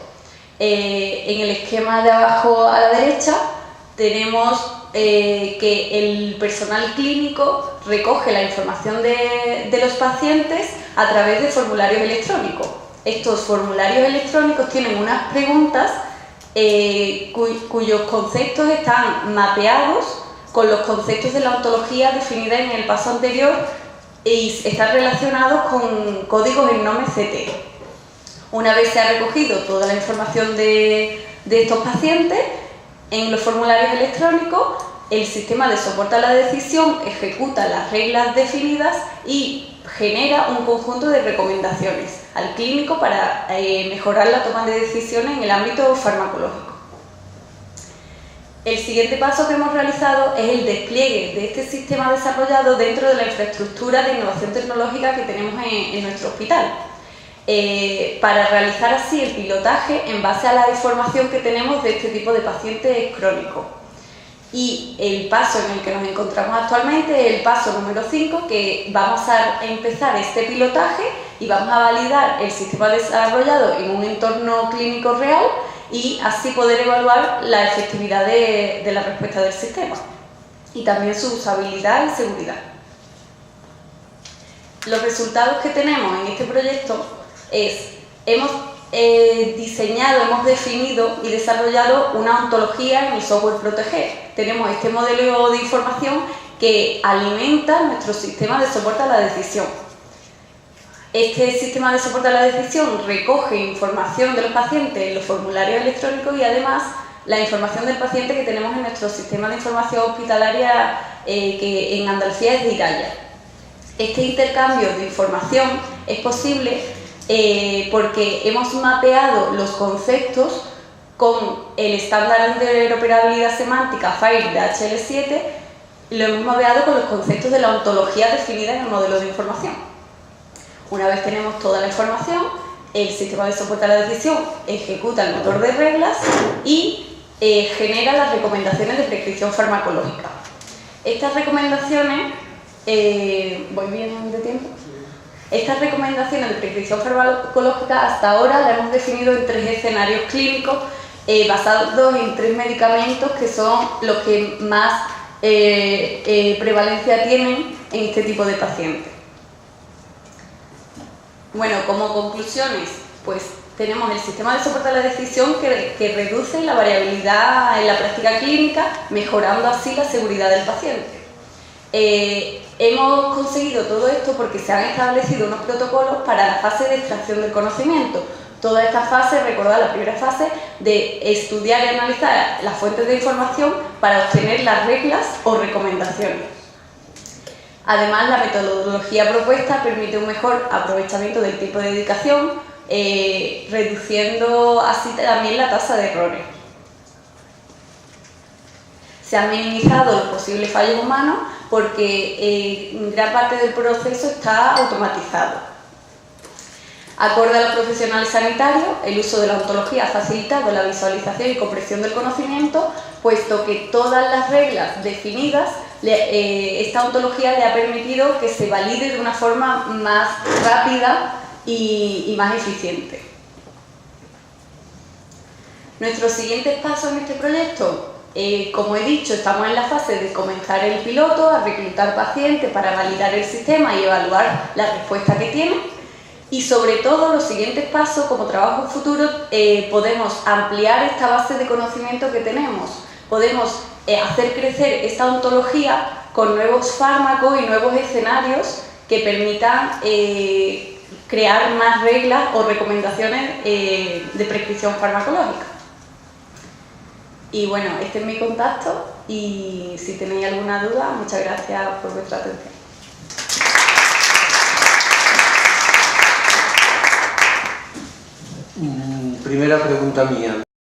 En el esquema de abajo a la derecha tenemos que el personal clínico recoge la información de los pacientes a través de formularios electrónicos. Estos formularios electrónicos tienen unas preguntas cuyos conceptos están mapeados con los conceptos de la ontología definida en el paso anterior y están relacionados con códigos en NOME CT. Una vez se ha recogido toda la información de estos pacientes, en los formularios electrónicos, el sistema de soporte a la decisión ejecuta las reglas definidas y genera un conjunto de recomendaciones al clínico para mejorar la toma de decisiones en el ámbito farmacológico. El siguiente paso que hemos realizado es el despliegue de este sistema desarrollado dentro de la infraestructura de innovación tecnológica que tenemos en nuestro hospital, para realizar así el pilotaje en base a la información que tenemos de este tipo de pacientes crónicos. Y el paso en el que nos encontramos actualmente es el paso número 5, que vamos a empezar este pilotaje y vamos a validar el sistema desarrollado en un entorno clínico real y así poder evaluar la efectividad de la respuesta del sistema y también su usabilidad y seguridad. Los resultados que tenemos en este proyecto es, hemos diseñado, hemos definido y desarrollado una ontología en el software Proteger. Tenemos este modelo de información que alimenta nuestro sistema de soporte a la decisión. Este sistema de soporte a la decisión recoge información de los pacientes en los formularios electrónicos y además la información del paciente que tenemos en nuestro sistema de información hospitalaria que en Andalucía es de IRAYA. Este intercambio de información es posible porque hemos mapeado los conceptos con el estándar de interoperabilidad semántica FAIR de HL7, lo hemos mapeado con los conceptos de la ontología definida en el modelo de información. Una vez tenemos toda la información, el sistema de soporte a la decisión ejecuta el motor de reglas y genera las recomendaciones de prescripción farmacológica. Estas recomendaciones, ¿voy bien de tiempo? Estas recomendaciones de prescripción farmacológica hasta ahora las hemos definido en 3 escenarios clínicos basados en 3 medicamentos que son los que más prevalencia tienen en este tipo de pacientes. Bueno, como conclusiones, pues tenemos el sistema de soporte a la decisión que reduce la variabilidad en la práctica clínica, mejorando así la seguridad del paciente. Hemos conseguido todo esto porque se han establecido unos protocolos para la fase de extracción del conocimiento. Toda esta fase, recordad la primera fase de estudiar y analizar las fuentes de información para obtener las reglas o recomendaciones. Además, la metodología propuesta permite un mejor aprovechamiento del tiempo de dedicación, reduciendo así también la tasa de errores. Se han minimizado los posibles fallos humanos porque gran parte del proceso está automatizado. Acorde a los profesionales sanitarios, el uso de la ontología ha facilitado la visualización y comprensión del conocimiento, puesto que todas las reglas definidas, esta ontología le ha permitido que se valide de una forma más rápida y más eficiente. Nuestros siguientes pasos en este proyecto, como he dicho, estamos en la fase de comenzar el piloto, a reclutar pacientes para validar el sistema y evaluar la respuesta que tiene. Y sobre todo, los siguientes pasos, como trabajo futuro, podemos ampliar esta base de conocimiento que tenemos. Podemos hacer crecer esta ontología con nuevos fármacos y nuevos escenarios que permitan crear más reglas o recomendaciones de prescripción farmacológica. Y bueno, este es mi contacto y si tenéis alguna duda, muchas gracias por vuestra atención. Primera pregunta mía.